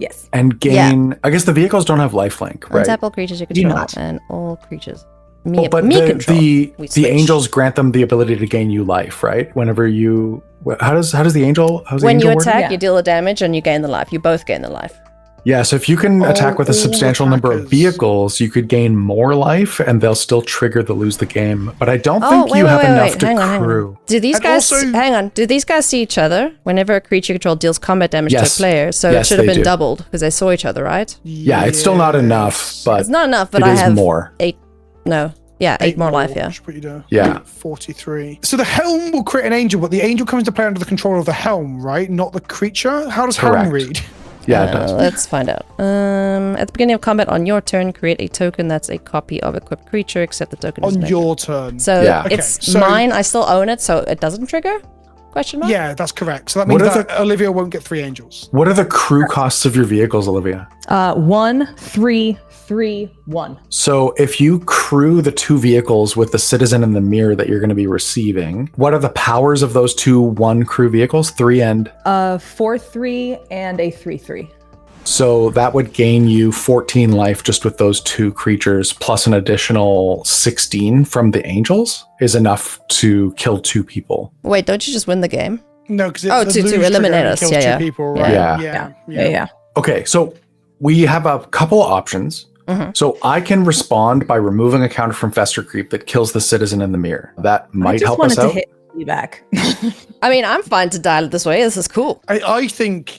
Yes. and gain. I guess the vehicles don't have lifelink, right? Untap all creatures you Do control, not. and all creatures. Oh, but control. the We switch. angels grant them the ability to gain you life, right? Whenever you, how does the angel? How's the When angel you work? attack, Yeah. you deal a damage, and you gain the life. You both gain the life. Yeah, so if you can attack with a all substantial number of attackers. vehicles, you could gain more life, and they'll still trigger the lose the game. But I don't think you have enough to Hang on. crew. Do these And guys also- hang on? Do these guys see each other whenever a creature control deals combat damage Yes. to a player? So Yes, it should have they been do. doubled because they saw each other, right? Yeah, it's still not enough, but It's not enough, but it I is have more. 8 more life, yeah. Should put you down. Yeah. 43. So the helm will create an angel, but the angel comes to play under the control of the helm, right? Not the creature? How does helm Correct. read? Yeah, it does. Let's find out. At the beginning of combat on your turn, create a token that's a copy of equipped creature, except the token is On negative. your turn. So Yeah. it's Okay, so- mine. I still own it, so it doesn't trigger? Question mark? Yeah, that's correct. So that What means are that Olivia won't get 3 angels. What are the crew costs of your vehicles, Olivia? 1, 3, 3, 1. So if you crew the 2 vehicles with the citizen and the mirror that you're going to be receiving, what are the powers of those 2 1 crew vehicles? 3 and 4, 3, and a 3, 3. so that would gain you 14 life just with those 2 creatures, plus an additional 16 from the angels is enough to kill 2 people. Wait, don't you just win the game? No, because Oh, to eliminate us. Kills Yeah, 2 yeah. people, Yeah. right? Yeah. Yeah. Okay, so we have a couple of options. So I can respond by removing a counter from Fester Creep that kills the citizen in the mirror. That I might just help wanted us to out. hit you back. I mean, I'm fine to dial it this way. This is cool. I think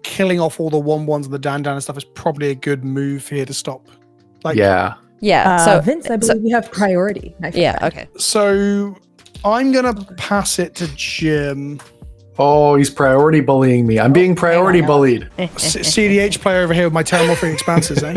killing off all the 1/1s and the Dan and stuff is probably a good move here to stop. Like, Yeah. Yeah. So Vince, I believe we have priority. my yeah. friend. Okay. So I'm going to pass it to Jim. Oh, he's priority bullying me. I'm being priority bullied. CDH player over here with my Terramorphing Expanses, eh?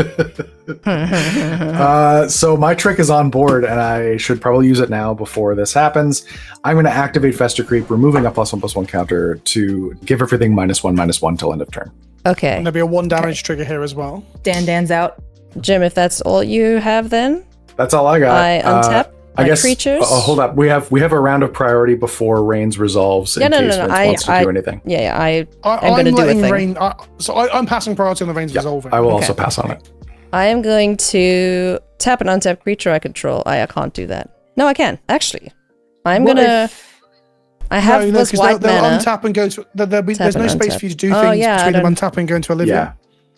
So my trick is on board, and I should probably use it now before this happens. I'm going to activate Fester Creep, removing a +1/+1 counter to give everything -1/-1 till end of turn. Okay. And there'll be a 1 damage trigger here as well. Dan's out. Jim, if that's all you have, then That's all I got. I untap I my guess. creatures. Hold up. We have a round of priority before Reigns resolves in no, case no. Reigns wants to do anything. Yeah. I'm I'm going to do a letting thing. Rain. I'm passing priority on the Rain's resolving. I will Okay. also pass on it. I am going to tap an untapped creature I control. I can't do that. No, I can actually. I'm What gonna. I have no, this 'cause white they'll mana. untap and go to. There's Tap no and space untap. for you to do Oh, things yeah, I between them don't- untapping and going to Olivia. Yeah.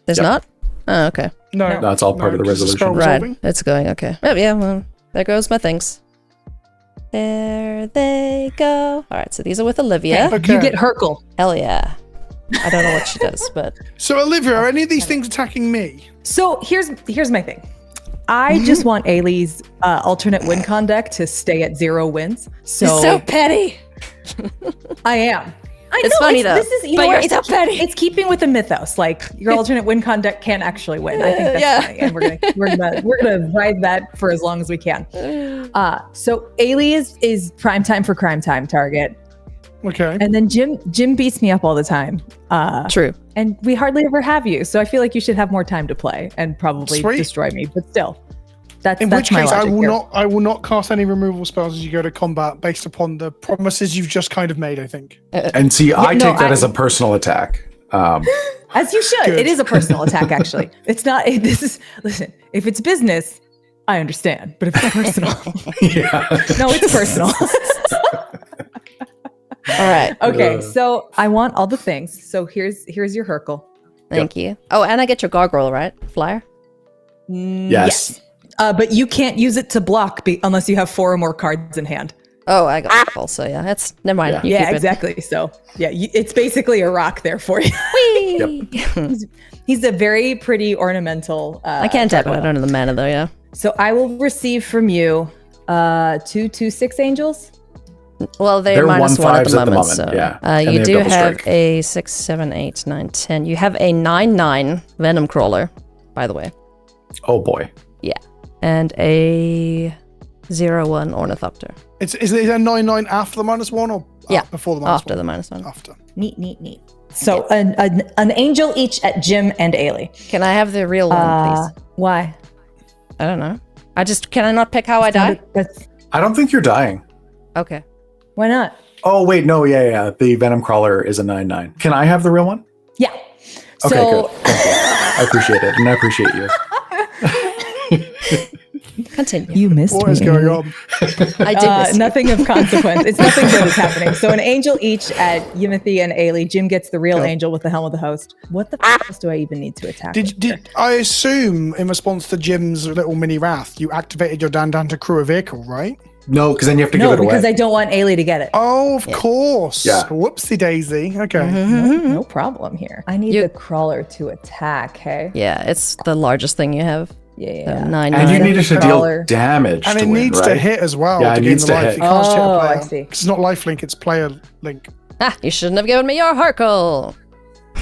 There's Yep. not. Oh, okay. No, No, it's all part of the 'cause it's a spell resolution. resolving. Right. It's going okay. Oh, yeah. Well, there goes my things. There they go. All right. So these are with Olivia. Okay. You get Hercule. Hell yeah. I don't know what she does, but So Olivia, are any of these things attacking me? So here's my thing. I just want Eilidh's alternate win con deck to stay at 0 wins. So, petty. I am. I It's know, funny, though. This is, you But know you're what? so petty. It's keeping with the mythos. Like your alternate win con deck can actually win. I think that's Yeah. funny, and we're gonna ride that for as long as we can. So Eilidh is prime time for crime time target, Okay. and then Jim beats me up all the time. True. And we hardly ever have you, so I feel like you should have more time to play and probably Sweet. destroy me. But still, that's In which my case, I logic will here. not. I will not cast any removal spells as you go to combat, based upon the promises you've just kind of made. I think. And see, I no, take that I- as a personal attack. As you should. Good. It is a personal attack, actually. It's not. Listen. If it's business, I understand. But if it's personal, Yeah. no, it's personal. All right. Okay, so I want all the things. So here's your Hercule. Thank you. Oh, and I get your gargoyle, right? Flyer? Yes. But you can't use it to block unless you have 4 or more cards in hand. Oh, I got it also. Yeah, that's never mind. Yeah. You Yeah, keep it. exactly. So yeah, it's basically a rock there for you. Whee! He's a very pretty ornamental. I can't tap it. I don't know the mana though. Yeah. So I will receive from you 2 6 angels. Well, they're They're minus 1 at 1/5s the moment, so yeah. And you they do double have strike. a 6, 7, 8, 9, 10. You have a 9/9 Venom Crawler, by the way. Oh boy. Yeah, and a 0/1 Ornithopter. Is it a 9/9 after the -1 or before the -1? After the -1. After. Neat. So an angel each at Jim and Eilidh. Can I have the real one, please? Why? I don't know. Can I not pick how I die? I don't think you're dying. Okay. Why not? Oh wait, no, yeah. The Venom Crawler is a 9/9. Can I have the real one? Yeah. Okay, So good. Thank you. I appreciate it, and I appreciate you. Continue. you missed What me. is going on? I did miss you. Nothing of consequence. It's nothing good is happening. So an angel each at Yimothy and Eilidh. Jim gets the real angel with the helm of the host. What the f else do I even need to attack? with here? Did I assume in response to Jim's little mini wrath, you activated your Dan to crew a vehicle, right? No, because then you have to give No, it away. because I don't want Eilidh to get it. Oh, of course. Yeah. Whoopsie daisy. Okay. No problem here. I need the crawler to attack, hey? Yeah, it's the largest thing you have. Yeah. 9, and you 9. needed to Crawler. deal damage And to it win, needs right? to hit as well. Yeah, to it gain needs the to life. hit. You can't hit a Oh, player. I see. It's not life link, it's player link. You shouldn't have given me your Harkle.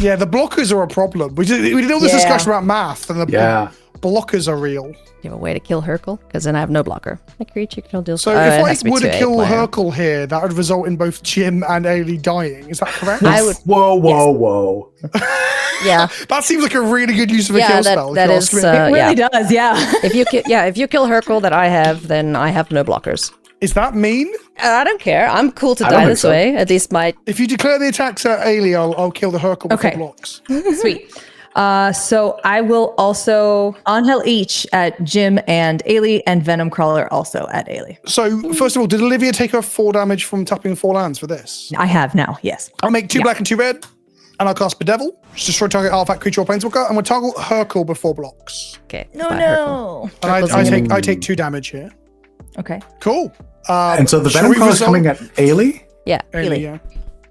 Yeah, the blockers are a problem. We did all this Yeah. discussion about math, and the Yeah. blockers are real. You have a way to kill Hercule? Because then I have no blocker. A creature can deal. So it has if to be I were to 2/8 kill player. Hercule here, that would result in both Jim and Eilidh dying. Is that correct? I would. Whoa. Yeah, That seems like a really good use of a kill spell. if that you is. ask me. It really Yeah. does, yeah. If you kill Hercule that I have, then I have no blockers. Is that mean? I don't care. I'm cool to I don't die think this so. way. At least my. If you declare the attacks at Eilidh, I'll kill the Hercule before Okay. blocks. Sweet. So I will also Angel each at Jim and Eilidh, and Venom Crawler also at Eilidh. So, first of all, did Olivia take her 4 damage from tapping 4 lands for this? I have now, yes. I'll make 2 black and 2 red, and I'll cast Bedevil. Just destroy target artifact, creature, or planeswalker, and we'll target Hercule before blocks. Okay. No, bye, Hercule. And I take 2 damage here. Okay. Cool. And so the shall Venom we Crawler is resolve- coming at Eilidh? Yeah. Eilidh, Eilidh. yeah.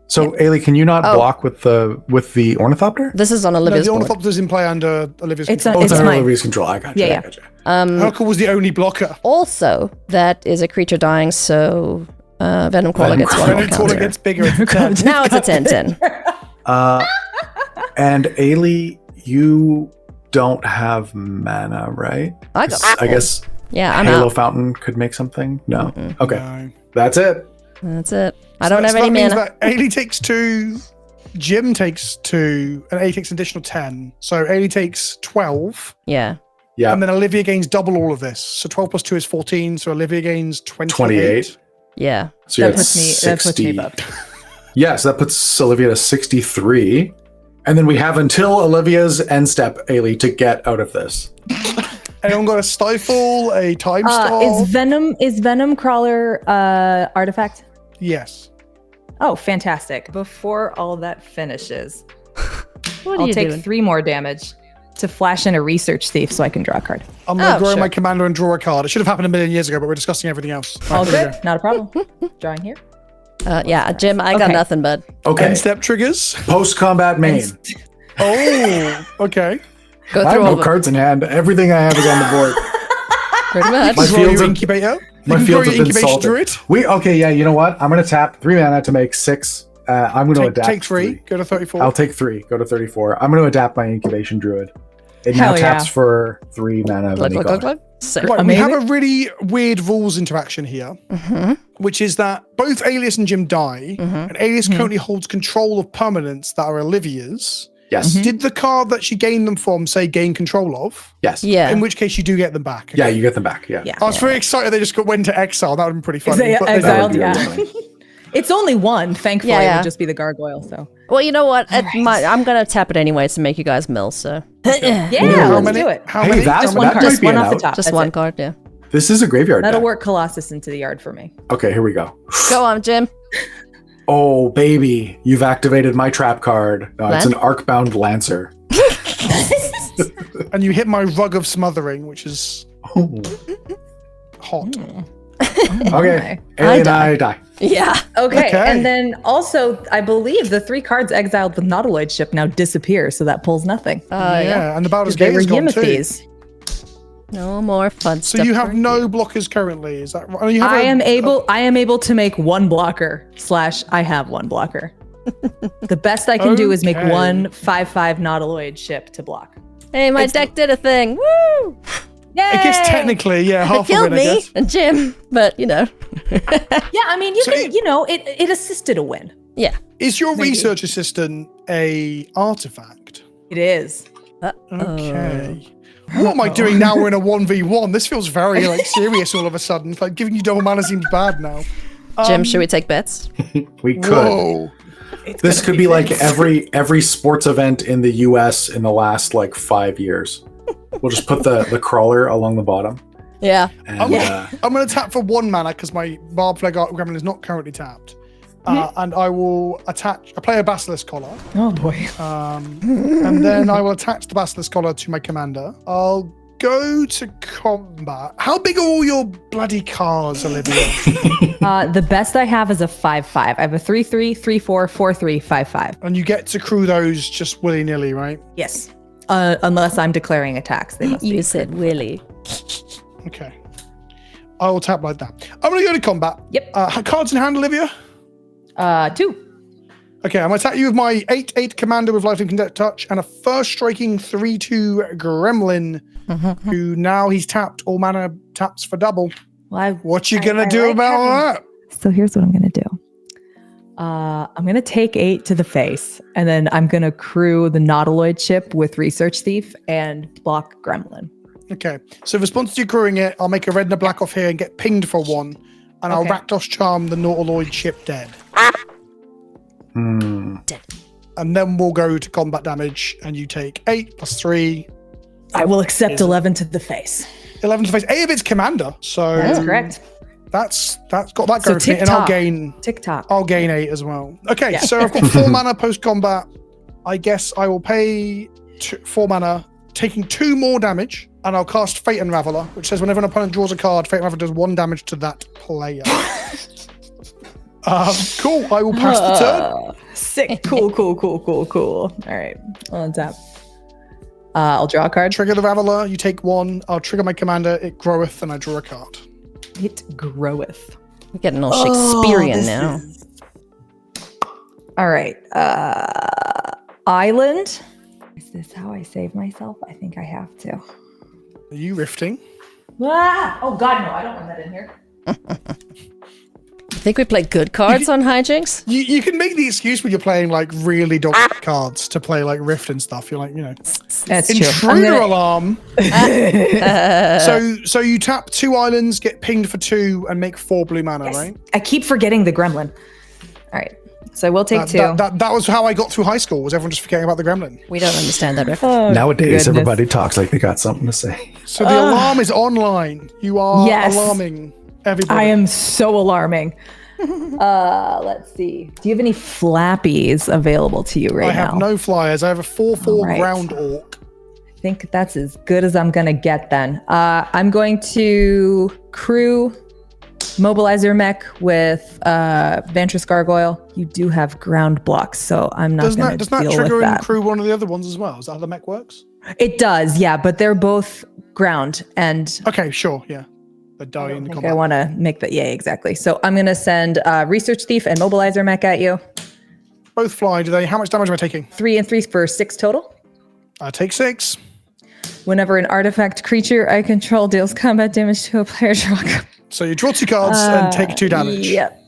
So Eilidh, can you not Oh. block with the Ornithopter? This is on No, Olivia's the board. Ornithopter's in play under Olivia's It's control. Oh, it's It's under mine. Olivia's control. I got you. Yeah, I yeah. got you. Hercule was the only blocker. Also, that is a creature dying, so Venom Crawler gets one more Venom Crawler counter. gets bigger. It's a 10. Now it's a 10/10. And Eilidh, you don't have mana, right? I got. I guess Yeah, I'm Halo out. Fountain could make something. No. Okay. No. That's it. That's it. I don't have So any that means mana. that Eilidh takes 2, Jim takes 2, and Eilidh takes an additional 10. So Eilidh takes 12, Yeah. Yeah. and then Olivia gains double all of this. So 12 plus 2 is 14, so Olivia gains 28. 28. Yeah. So you're That at puts me 60. above. Yeah, so that puts Olivia to 63. And then we have until Olivia's end step, Eilidh, to get out of this. Anyone got a stifle, a time stall? Is Venom Crawler artifact? Yes. Oh, fantastic. Before all that finishes, What are I'll you take doing? 3 more damage to flash in a research thief so I can draw a card. I'm going to grow sure. my commander and draw a card. It should have happened a million years ago, but we're discussing everything else. All Right, here we good. Not a problem. Drawing here. Yeah, Jim, I got Okay. nothing, bud. go. Okay. End step triggers. Post-combat main. Oh, okay. Go I have through all no of them. cards in hand. Everything I have is on the board. Pretty much. My Draw fields your are- incubator. My You can fields draw have your been incubation salted. druid. Yeah, you know what? I'm going to tap 3 mana to make 6. I'm going to adapt. Take 3. Go to 34. I'll take 3. Go to 34. I'm going to adapt my incubation druid. It Hell now taps yeah. for 3 mana of Glug, any glug, glug, god. glug. Sick. Right, we Amazing. have a really weird rules interaction here, which is that both Alias and Jim die, and Alias currently holds control of permanents that are Olivia's. Yes. Did the card that she gained them from say gain control of? Yes. Yeah. In which case you do get them back. Yeah, you get them back. Yeah. Yeah. I was very excited they just went to exile. That would have been pretty funny. they but they exiled? didn't. Yeah. That would be It's only one. Thankfully, Yeah, it yeah. would just be the gargoyle. So Well, you know what? I'm gonna tap it anyway to make you guys mill. So yeah, How let's many? do it. How Hey, many? that- Just How one many? card. might Just be one an off the out. top. just That's one it. card, yeah. This is a graveyard That'll deck. work Colossus into the yard for me. Okay, here we go. Go on, Jim. Oh, baby. You've activated my trap card. It's an Lan- Arcbound Lancer. And you hit my rug of smothering, which is Oh. hot. Okay. I And I die. Yeah. Okay. Okay. And then also, I believe the 3 cards exiled with Nautiloid ship now disappear, so that pulls nothing. Yeah. Yeah, and the Baldur's They Gate were is gone too. Yimothy's. No more fun So stuff. you have for no blockers currently, is that right? Oh, you have I am able to make one blocker / I have one blocker. The best I can do is make one 5/5 nautiloid ship to block. Hey, my deck did a thing. Woo! Yay! I guess technically, yeah, It half a killed win, I me guess. and Jim, but you know. Yeah, I mean, it assisted a win. Yeah. Is your research assistant a artifact? It is. Okay. What am I doing now? We're in a 1v1. This feels very serious all of a sudden. Like giving you double mana seems bad now. Jim, should we take bets? We could. Whoa. This could be like every sports event in the US in the last 5 years. We'll just put the crawler along the bottom. Yeah. And, I'm going to tap for 1 mana because my Barb Flag Gremlin is not currently tapped. And I will play a Basilisk Collar. Oh boy. And then I will attach the Basilisk Collar to my commander. I'll go to combat. How big are all your bloody cards, Olivia? The best I have is a 5/5. I have a 3/3, 3/4, 4/3, 5/5. And you get to crew those just willy-nilly, right? Yes. Unless I'm declaring attacks. They must You be. said Willy. Okay. I will tap like that. I'm going to go to combat. Yep. Cards in hand, Olivia? 2. Okay, I'm going to attack you with my 8/8 commander with Lifelink and Touch and a first striking 3/2 Gremlin, who now he's tapped. All mana taps for double. Well, What you going to do about that? So here's what I'm going to do. I'm going to take 8 to the face, and then I'm going to crew the Nautiloid ship with Research Thief and block Gremlin. Okay, so in response to you crewing it, I'll make a red and a black off here and get pinged for 1, and I'll Rakdos Charm the Nautiloid ship dead. Dead. And then we'll go to combat damage, and you take 8 plus 3. I will accept 11 to the face. 11 to face. 8 of its commander, so That's correct. that's got that So going for me, and TikTok. I'll gain 8 as well. Okay, so I've got 4 mana post combat. I guess I will pay 4 mana, taking 2 more damage, and I'll cast Fate Unraveler, which says whenever an opponent draws a card, Fate Unraveler does 1 damage to that player. Cool. I will pass the turn. Sick. Cool. All right. On tap. I'll draw a card. Trigger the Raveler. You take 1. I'll trigger my commander. It groweth, and I draw a card. It groweth. We're getting all Shakespearean now. All right. Island. Is this how I save myself? I think I have to. Are you rifting? Oh God, no! I don't want that in here. I think we play good cards on Hijinks. You can make the excuse when you're playing really dog cards to play rift and stuff. You're That's intruder alarm. So you tap 2 islands, get pinged for 2, and make 4 blue mana, right? I keep forgetting the gremlin. All right. So I will take 2. That was how I got through high school. Was everyone just forgetting about the gremlin? We don't understand that reference. Nowadays, everybody talks like they got something to say. So the alarm is online. You are alarming everybody. I am so alarming. Let's see. Do you have any flappies available to you right now? I have no flyers. I have a 4/4 ground orc. I think that's as good as I'm going to get then. I'm going to crew Mobilizer Mech with Vantress Gargoyle. You do have ground blocks, so I'm not going to deal with that. Doesn't that trigger and crew one of the other ones as well? Is that how the mech works? It does, yeah, but they're both ground and... Okay, sure, yeah. They die in the combat. I want to make that, yeah, exactly. So I'm going to send Research Thief and Mobilizer Mech at you. Both fly, do they? How much damage am I taking? 3 and 3 for 6 total. I take 6. Whenever an artifact creature I control deals combat damage to a player, draw a card. So you draw 2 cards and take 2 damage. Yep.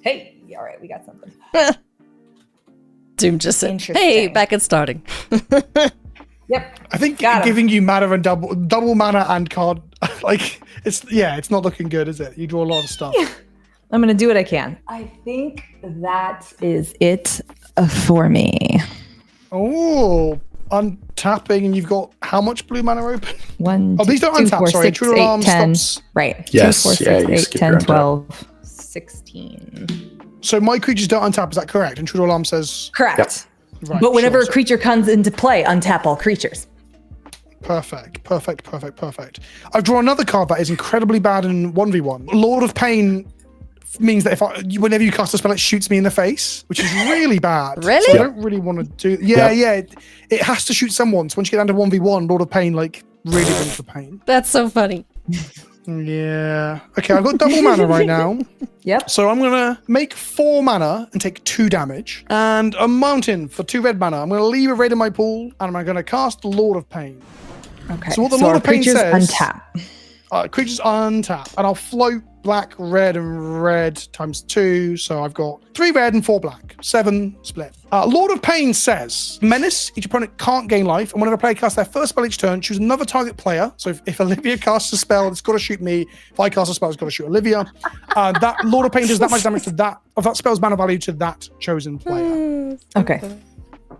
Hey, all right, we got something. Doom just said, hey, back at starting. Yep. I think giving you mana and double mana and card, it's not looking good, is it? You draw a lot of stuff. Yeah. I'm going to do what I can. I think that is it for me. Oh, untapping, and you've got how much blue mana open? 1, oh, these don't 2, untap, 4, sorry. 6, 8, 10. Stops. Right. Yes, 2, 4, 6, you 8, skip 10, your 12, 16. So my creatures don't untap, is that correct? Intruder Alarm says... Correct. Yep. Right, but whenever sure, a creature comes into play, untap all creatures. Perfect. I've drawn another card that is incredibly bad in 1v1. Lord of Pain means that whenever you cast a spell, it shoots me in the face, which is really bad. Really? So I don't really want to do... Yeah. It has to shoot someone. So once you get down to 1v1, Lord of Pain, really brings the pain. That's so funny. Yeah. Okay, I've got double mana right now. Yep. So I'm going to make 4 mana and take 2 damage. And a mountain for 2 red mana. I'm going to leave a red in my pool, and I'm going to cast Lord of Pain. Okay. So what the Lord of Pain creatures says... untap. Creatures untap. And I'll float black, red, and red times 2. So I've got 3 red and 4 black. 7 split. Lord of Pain says, Menace, each opponent can't gain life, and whenever a player casts their first spell each turn, choose another target player. So if Olivia casts a spell, it's got to shoot me. If I cast a spell, it's got to shoot Olivia. That Lord of Pain does that much damage to that spell's mana value to that chosen player. Okay.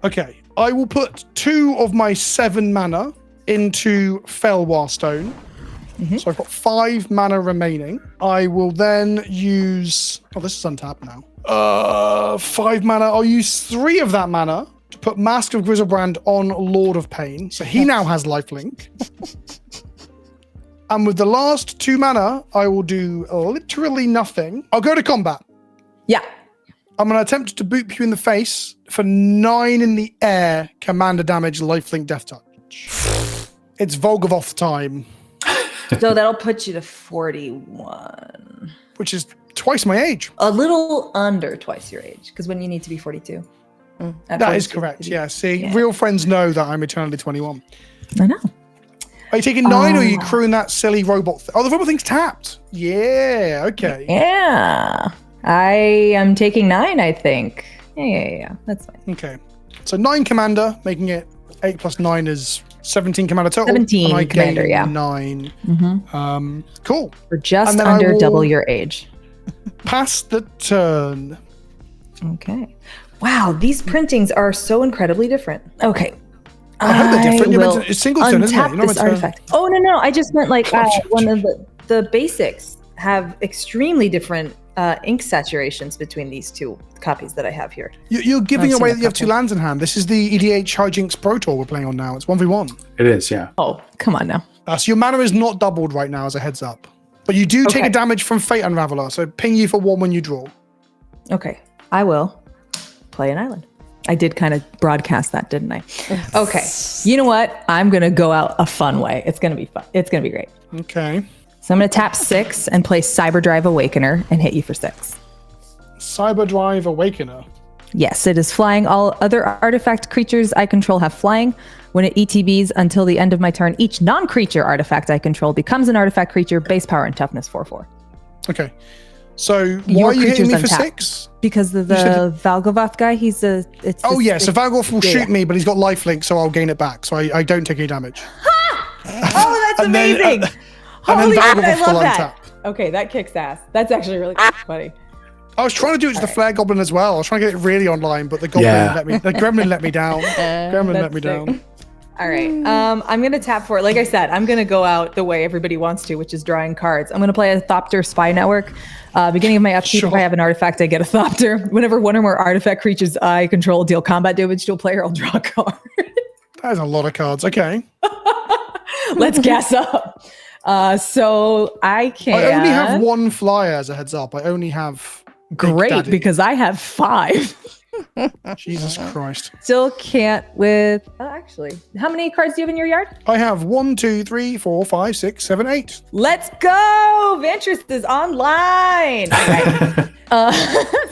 Okay. I will put 2 of my 7 mana into Felwar Stone. So I've got 5 mana remaining. I will then use... Oh, this is untapped now. 5 mana. I'll use 3 of that mana to put Mask of Griselbrand on Lord of Pain. So he now has lifelink. And with the last 2 mana, I will do literally nothing. I'll go to combat. Yeah. I'm going to attempt to boop you in the face for 9 in the air, commander damage, lifelink, death touch. It's Valgavoth time. So that'll put you to 41. Which is twice my age. A little under twice your age, because when you need to be 42. That is correct, yeah. See, real friends know that I'm eternally 21. I know. Are you taking 9 or are you crewing that silly robot thing? Oh, the robot thing's tapped. Yeah, okay. Yeah. I am taking 9, I think. Yeah. That's fine. Okay. So 9 commander, making it 8 plus 9 is 17 commander total. 17 and I commander, gain yeah. 9. Cool. We're just under double your age. Pass the turn. Okay. Wow, these printings are so incredibly different. Okay. I hope they're different. You mentioned it's singleton, isn't it? Untap this artifact. Oh, no. I just meant like one of the basics have extremely different ink saturations between these 2 copies that I have here. You're giving away that you have 2 lands in hand. This is the EDH Hijinks Pro Tour we're playing on now. It's 1v1. It is, yeah. Oh, come on now. So your mana is not doubled right now as a heads up. But you do take a damage from Fate Unraveler, so ping you for 1 when you draw. Okay, I will play an island. I did kind of broadcast that, didn't I? Okay, you know what? I'm going to go out a fun way. It's going to be fun. It's going to be great. Okay. So I'm going to tap 6 and play Cyberdrive Awakener and hit you for 6. Cyberdrive Awakener. Yes, it is flying. All other artifact creatures I control have flying. When it ETBs until the end of my turn, each non-creature artifact I control becomes an artifact creature, base power and toughness 4/4. Okay. So why are you hitting me for 6? Because the Valgavoth guy, he's a... So Valgavoth will shoot me, but he's got lifelink, so I'll gain it back. So I don't take any damage. Oh, that's amazing! Holy shit, I love that! Okay, that kicks ass. That's actually really funny. I was trying to do it to the Flare Goblin as well. I was trying to get it really online, but the Gremlin let me down. Gremlin let me down. All right. I'm going to tap for it. Like I said, I'm going to go out the way everybody wants to, which is drawing cards. I'm going to play a Thopter Spy Network. Beginning of my upkeep, if I have an artifact, I get a Thopter. Whenever one or more artifact creatures I control deal combat damage to a player, I'll draw a card. That is a lot of cards. Okay. Let's gas up. So I can... I only have 1 flyer as a heads up. I only have... Great, because I have 5. Jesus Christ. Still can't with... actually, how many cards do you have in your yard? I have 1, 2, 3, 4, 5, 6, 7, 8. Let's go! Vantress is online! All right.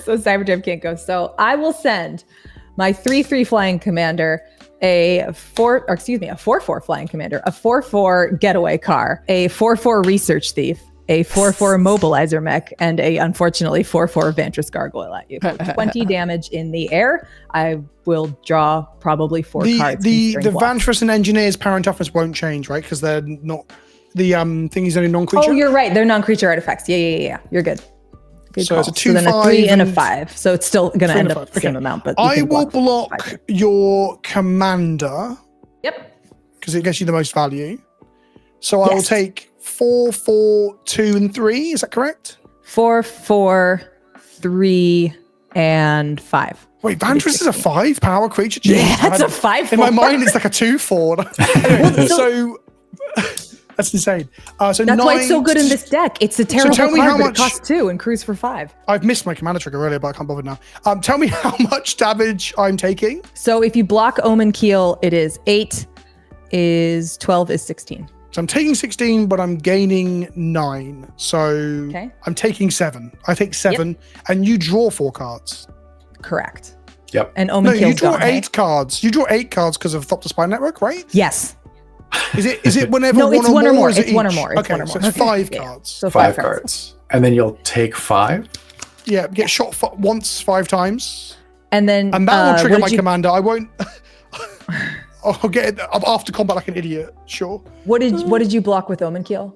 So Cyberdrive can't go. So I will send my 3/3 flying commander a 4/4 flying commander, a 4/4 getaway car, a 4/4 research thief, a 4/4 mobilizer mech, and a unfortunately 4/4 Vantress gargoyle at you. So 20 damage in the air. I will draw probably 4 cards. The Vantress and Engineer's power and toughness won't change, right? Because they're not the thing is only non-creature. Oh, you're right. They're non-creature artifacts. Yeah. You're good. So call. it's a 2, then 5, a 3 and a 5. So it's still going to end up the same amount. But I will block your commander. Yep. Because it gets you the most value. So I will take 4, 4, 2, and 3. Is that correct? 4, 4, 3, and 5. Wait, Vantress is a 5 power creature? Jeez, yeah, it's a 5/4. In my mind, it's like a 2/4. Anyway, so that's insane. So that's why it's so good in this deck. It's a terrible card, but it costs 2 and cruise for 5. I've missed my commander trigger earlier, but I can't bother now. Tell me how much damage I'm taking. So if you block Omen Keel, it is 8. is 12 is 16. So I'm taking 16, but I'm gaining 9. So I'm taking 7. I take 7, and you draw 4 cards. Correct. Yep. And Omen No, kills you draw gone, 8 cards. You draw 8 cards because of Thop the Spy Network, right? Yes. Is it whenever No, it's one or more? It's one or more. It's Okay, one or more. so it's 5 Yeah. cards. So 5 cards. And then you'll take 5? Yeah, get shot once 5 times. And then And that will trigger my what did you- commander. I won't... I'll get it after combat like an idiot, sure. What did you block with Omen Kill?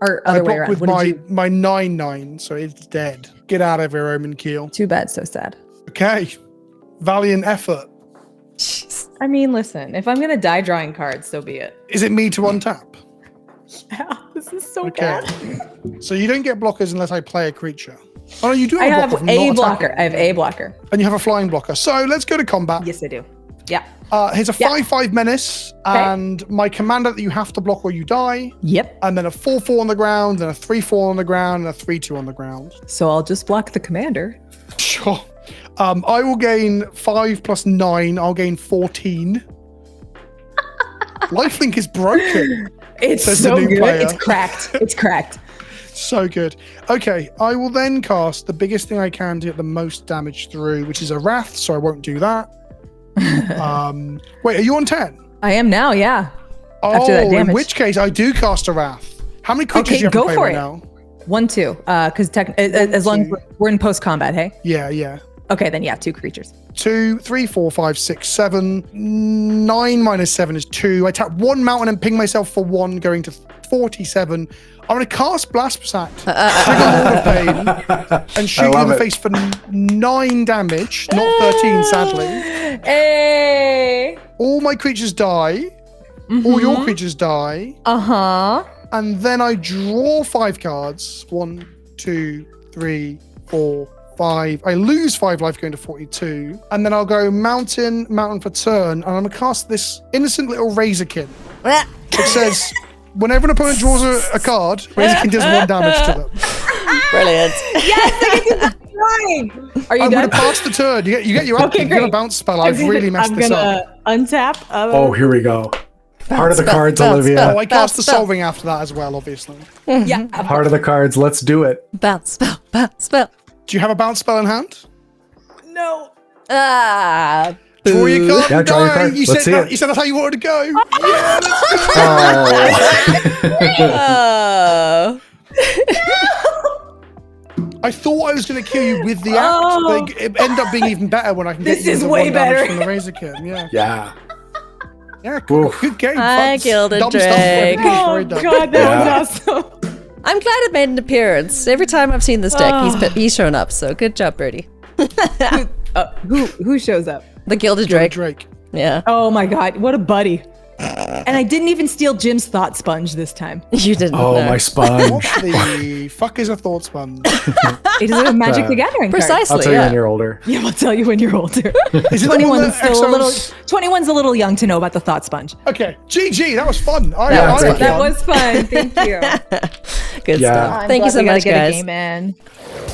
Or I other way blocked around? with What did my you... 9/9, so it's dead. Get out of here, Omen Keel. Too bad, so sad. Okay. Valiant effort. I mean, listen, if I'm gonna die drawing cards, so be it. Is it me to untap? Yeah, this is so Okay. bad. So you don't get blockers unless I play a creature. Oh, no, you do I have a have blocker. from a not blocker. attacking. I have a blocker. And you have a flying blocker. So let's go to combat. Yes, I do. Yeah. Here's a 5/5 menace, and my commander that you have to block or you die. Yep. And then a 4/4 on the ground, and a 3/4 on the ground, and a 3/2 on the ground. So I'll just block the commander. Sure. I will gain 5 plus 9. I'll gain 14. Lifelink is broken. It's Says so the new good. player. It's cracked. It's cracked. So good. Okay, I will then cast the biggest thing I can to get the most damage through, which is a Wrath, so I won't do that. Wait, are you on 10? I am now, yeah. Oh, After that in damage. which case I do cast a Wrath. How many creatures Okay, do you have go to play for right it. now? 1, 2. Because as long as 2. we're in post combat, hey? Yeah. Okay, then yeah, 2 creatures. 2, 3, 4, 5, 6, 7. 9 minus 7 is 2. I tap 1 mountain and ping myself for 1, going to 47. I'm going to cast Blast Sack, trigger Lord of Pain, and shoot you in the face for 9 damage, not 13, sadly. Hey! All my creatures die. All your creatures die. Uh-huh. And then I draw 5 cards. 1, 2, 3, 4, 5. I lose 5 life going to 42. And then I'll go mountain for turn. And I'm going to cast this innocent little Razorkin. It says, whenever an opponent draws a card, Razorkin does 1 damage to them. Brilliant. Are you I'm going done? to pass the turn. You get your Okay, you get a great. bounce spell. I've really messed this up. Untap. Oh, here we go. Heart of the Spell, cards, spell, Olivia. spell. Oh, I cast the spell. solving after that as well, obviously. Yeah. Heart of the cards. Let's do it. Bounce, spell, bounce, spell. Do you have a bounce spell in hand? No. Ah. Draw your card. Yeah, and draw your die. card. You Let's said see that, it. you said that's how you wanted to go. Yeah, let's go. Oh. Oh. I thought I was going to kill you with the act. Oh. Like, it ended up being even better when I can get This you is the way 1 damage better. from the Razorkin. Yeah, Yeah. yeah, good, Oof. good game. I Fun, killed a dumb stuff, drake. everything's Oh, very dumb. God, that was awesome. I'm glad it made an appearance. Every time I've seen this deck, he's shown up. So good job, Birdie. Who shows up? The Gilded Drake. Drake. Yeah. Oh my God, what a buddy. And I didn't even steal Jim's thought sponge this time. You didn't. Oh, know. my sponge. What the fuck is a thought sponge? It is a Magic the Gathering card. Precisely. I'll tell you yeah. when you're older. Yeah, I'll tell you when you're older. Is it the one 21's that still a little. exiles- 21's a little young to know about the thought sponge. Okay, GG, that was fun. I Yeah, had thank fun. you. was fun. Thank you. Good Yeah. stuff. Thank you so much, get guys. A game in.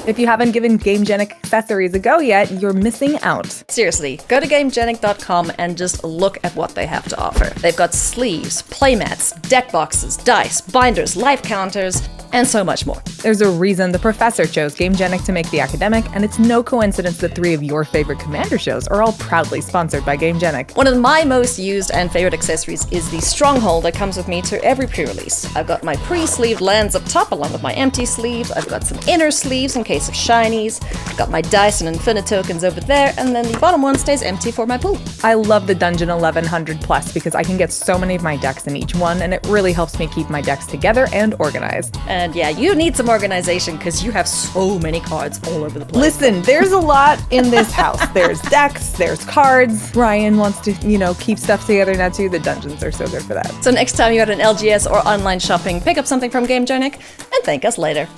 If you haven't given GameGenic accessories a go yet, you're missing out. Seriously, go to GameGenic.com and just look at what they have to offer. They've got sleeves, playmats, deck boxes, dice, binders, life counters, and so much more. There's a reason the professor chose GameGenic to make the academic, and it's no coincidence that 3 of your favorite Commander shows are all proudly sponsored by GameGenic. One of my most used and favorite accessories is the Stronghold that comes with me to every pre-release. I've got my pre-sleeved lands up top along with my empty sleeves. I've got some inner sleeves in case of shinies. Got my dice and infinite tokens over there, and then the bottom one stays empty for my pool. I love the Dungeon 1100 Plus because I can get so many of my decks in each one, and it really helps me keep my decks together and organized. And yeah, you need some organization because you have so many cards all over the place. Listen, there's a lot in this house. There's decks, there's cards. Ryan wants to, keep stuff together now too. The dungeons are so good for that. So next time you're at an LGS or online shopping, pick up something from GameGenic and thank us later.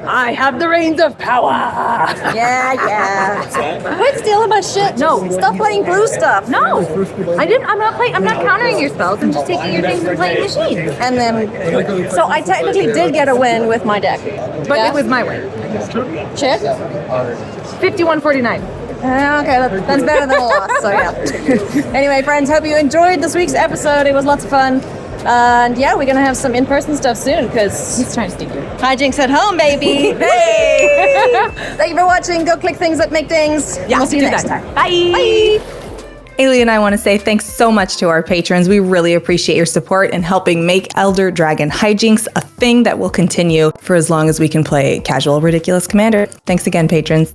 I have the reins of power. Yeah. Quit stealing my shit. No, stop playing blue stuff. No, I didn't. I'm not playing. I'm not countering your spells. I'm just taking your things and playing machines. And then, so I technically did get a win with my deck. But Yeah? it was my win. Check. 51-49. Okay, that's better than a loss, so yeah. Anyway, friends, hope you enjoyed this week's episode. It was lots of fun. And yeah, we're going to have some in-person stuff soon, because... He's trying to sneak you. Hijinks at home, baby! Hey! Thank you for watching. Go click things that make things. Yeah, we'll see you do next that. time. Bye! Eilidh and I want to say thanks so much to our patrons. We really appreciate your support in helping make Elder Dragon Hijinks a thing that will continue for as long as we can play casual, ridiculous Commander. Thanks again, patrons.